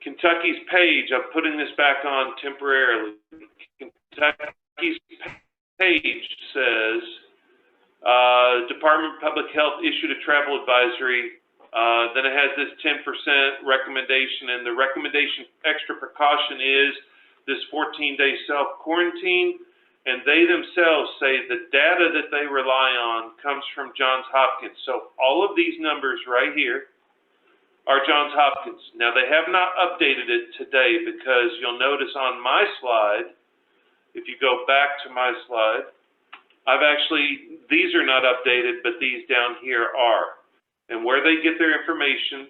Kentucky's page, I'm putting this back on temporarily. Kentucky's page says, Department of Public Health issued a travel advisory. Then it has this 10% recommendation, and the recommendation extra precaution is this 14-day self-quarantine, and they themselves say the data that they rely on comes from Johns Hopkins. So all of these numbers right here are Johns Hopkins. Now, they have not updated it today because you'll notice on my slide, if you go back to my slide, these are not updated, but these down here are. And where they get their information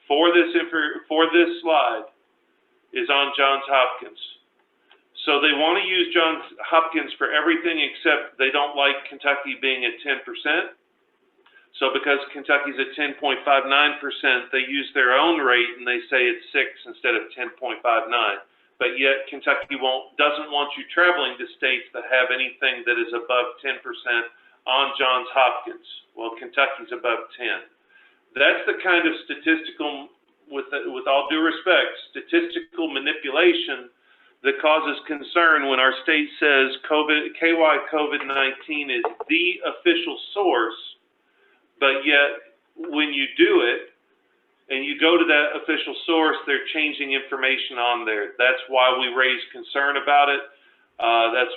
for this slide is on Johns Hopkins. So they want to use Johns Hopkins for everything except they don't like Kentucky being at 10%. So because Kentucky's at 10.59%, they use their own rate and they say it's 6 instead of 10.59. But yet Kentucky doesn't want you traveling to states that have anything that is above 10% on Johns Hopkins. Well, Kentucky's above 10. That's the kind of statistical, with all due respect, statistical manipulation that causes concern when our state says KY COVID-19 is the official source, but yet when you do it and you go to that official source, they're changing information on there. That's why we raise concern about it. That's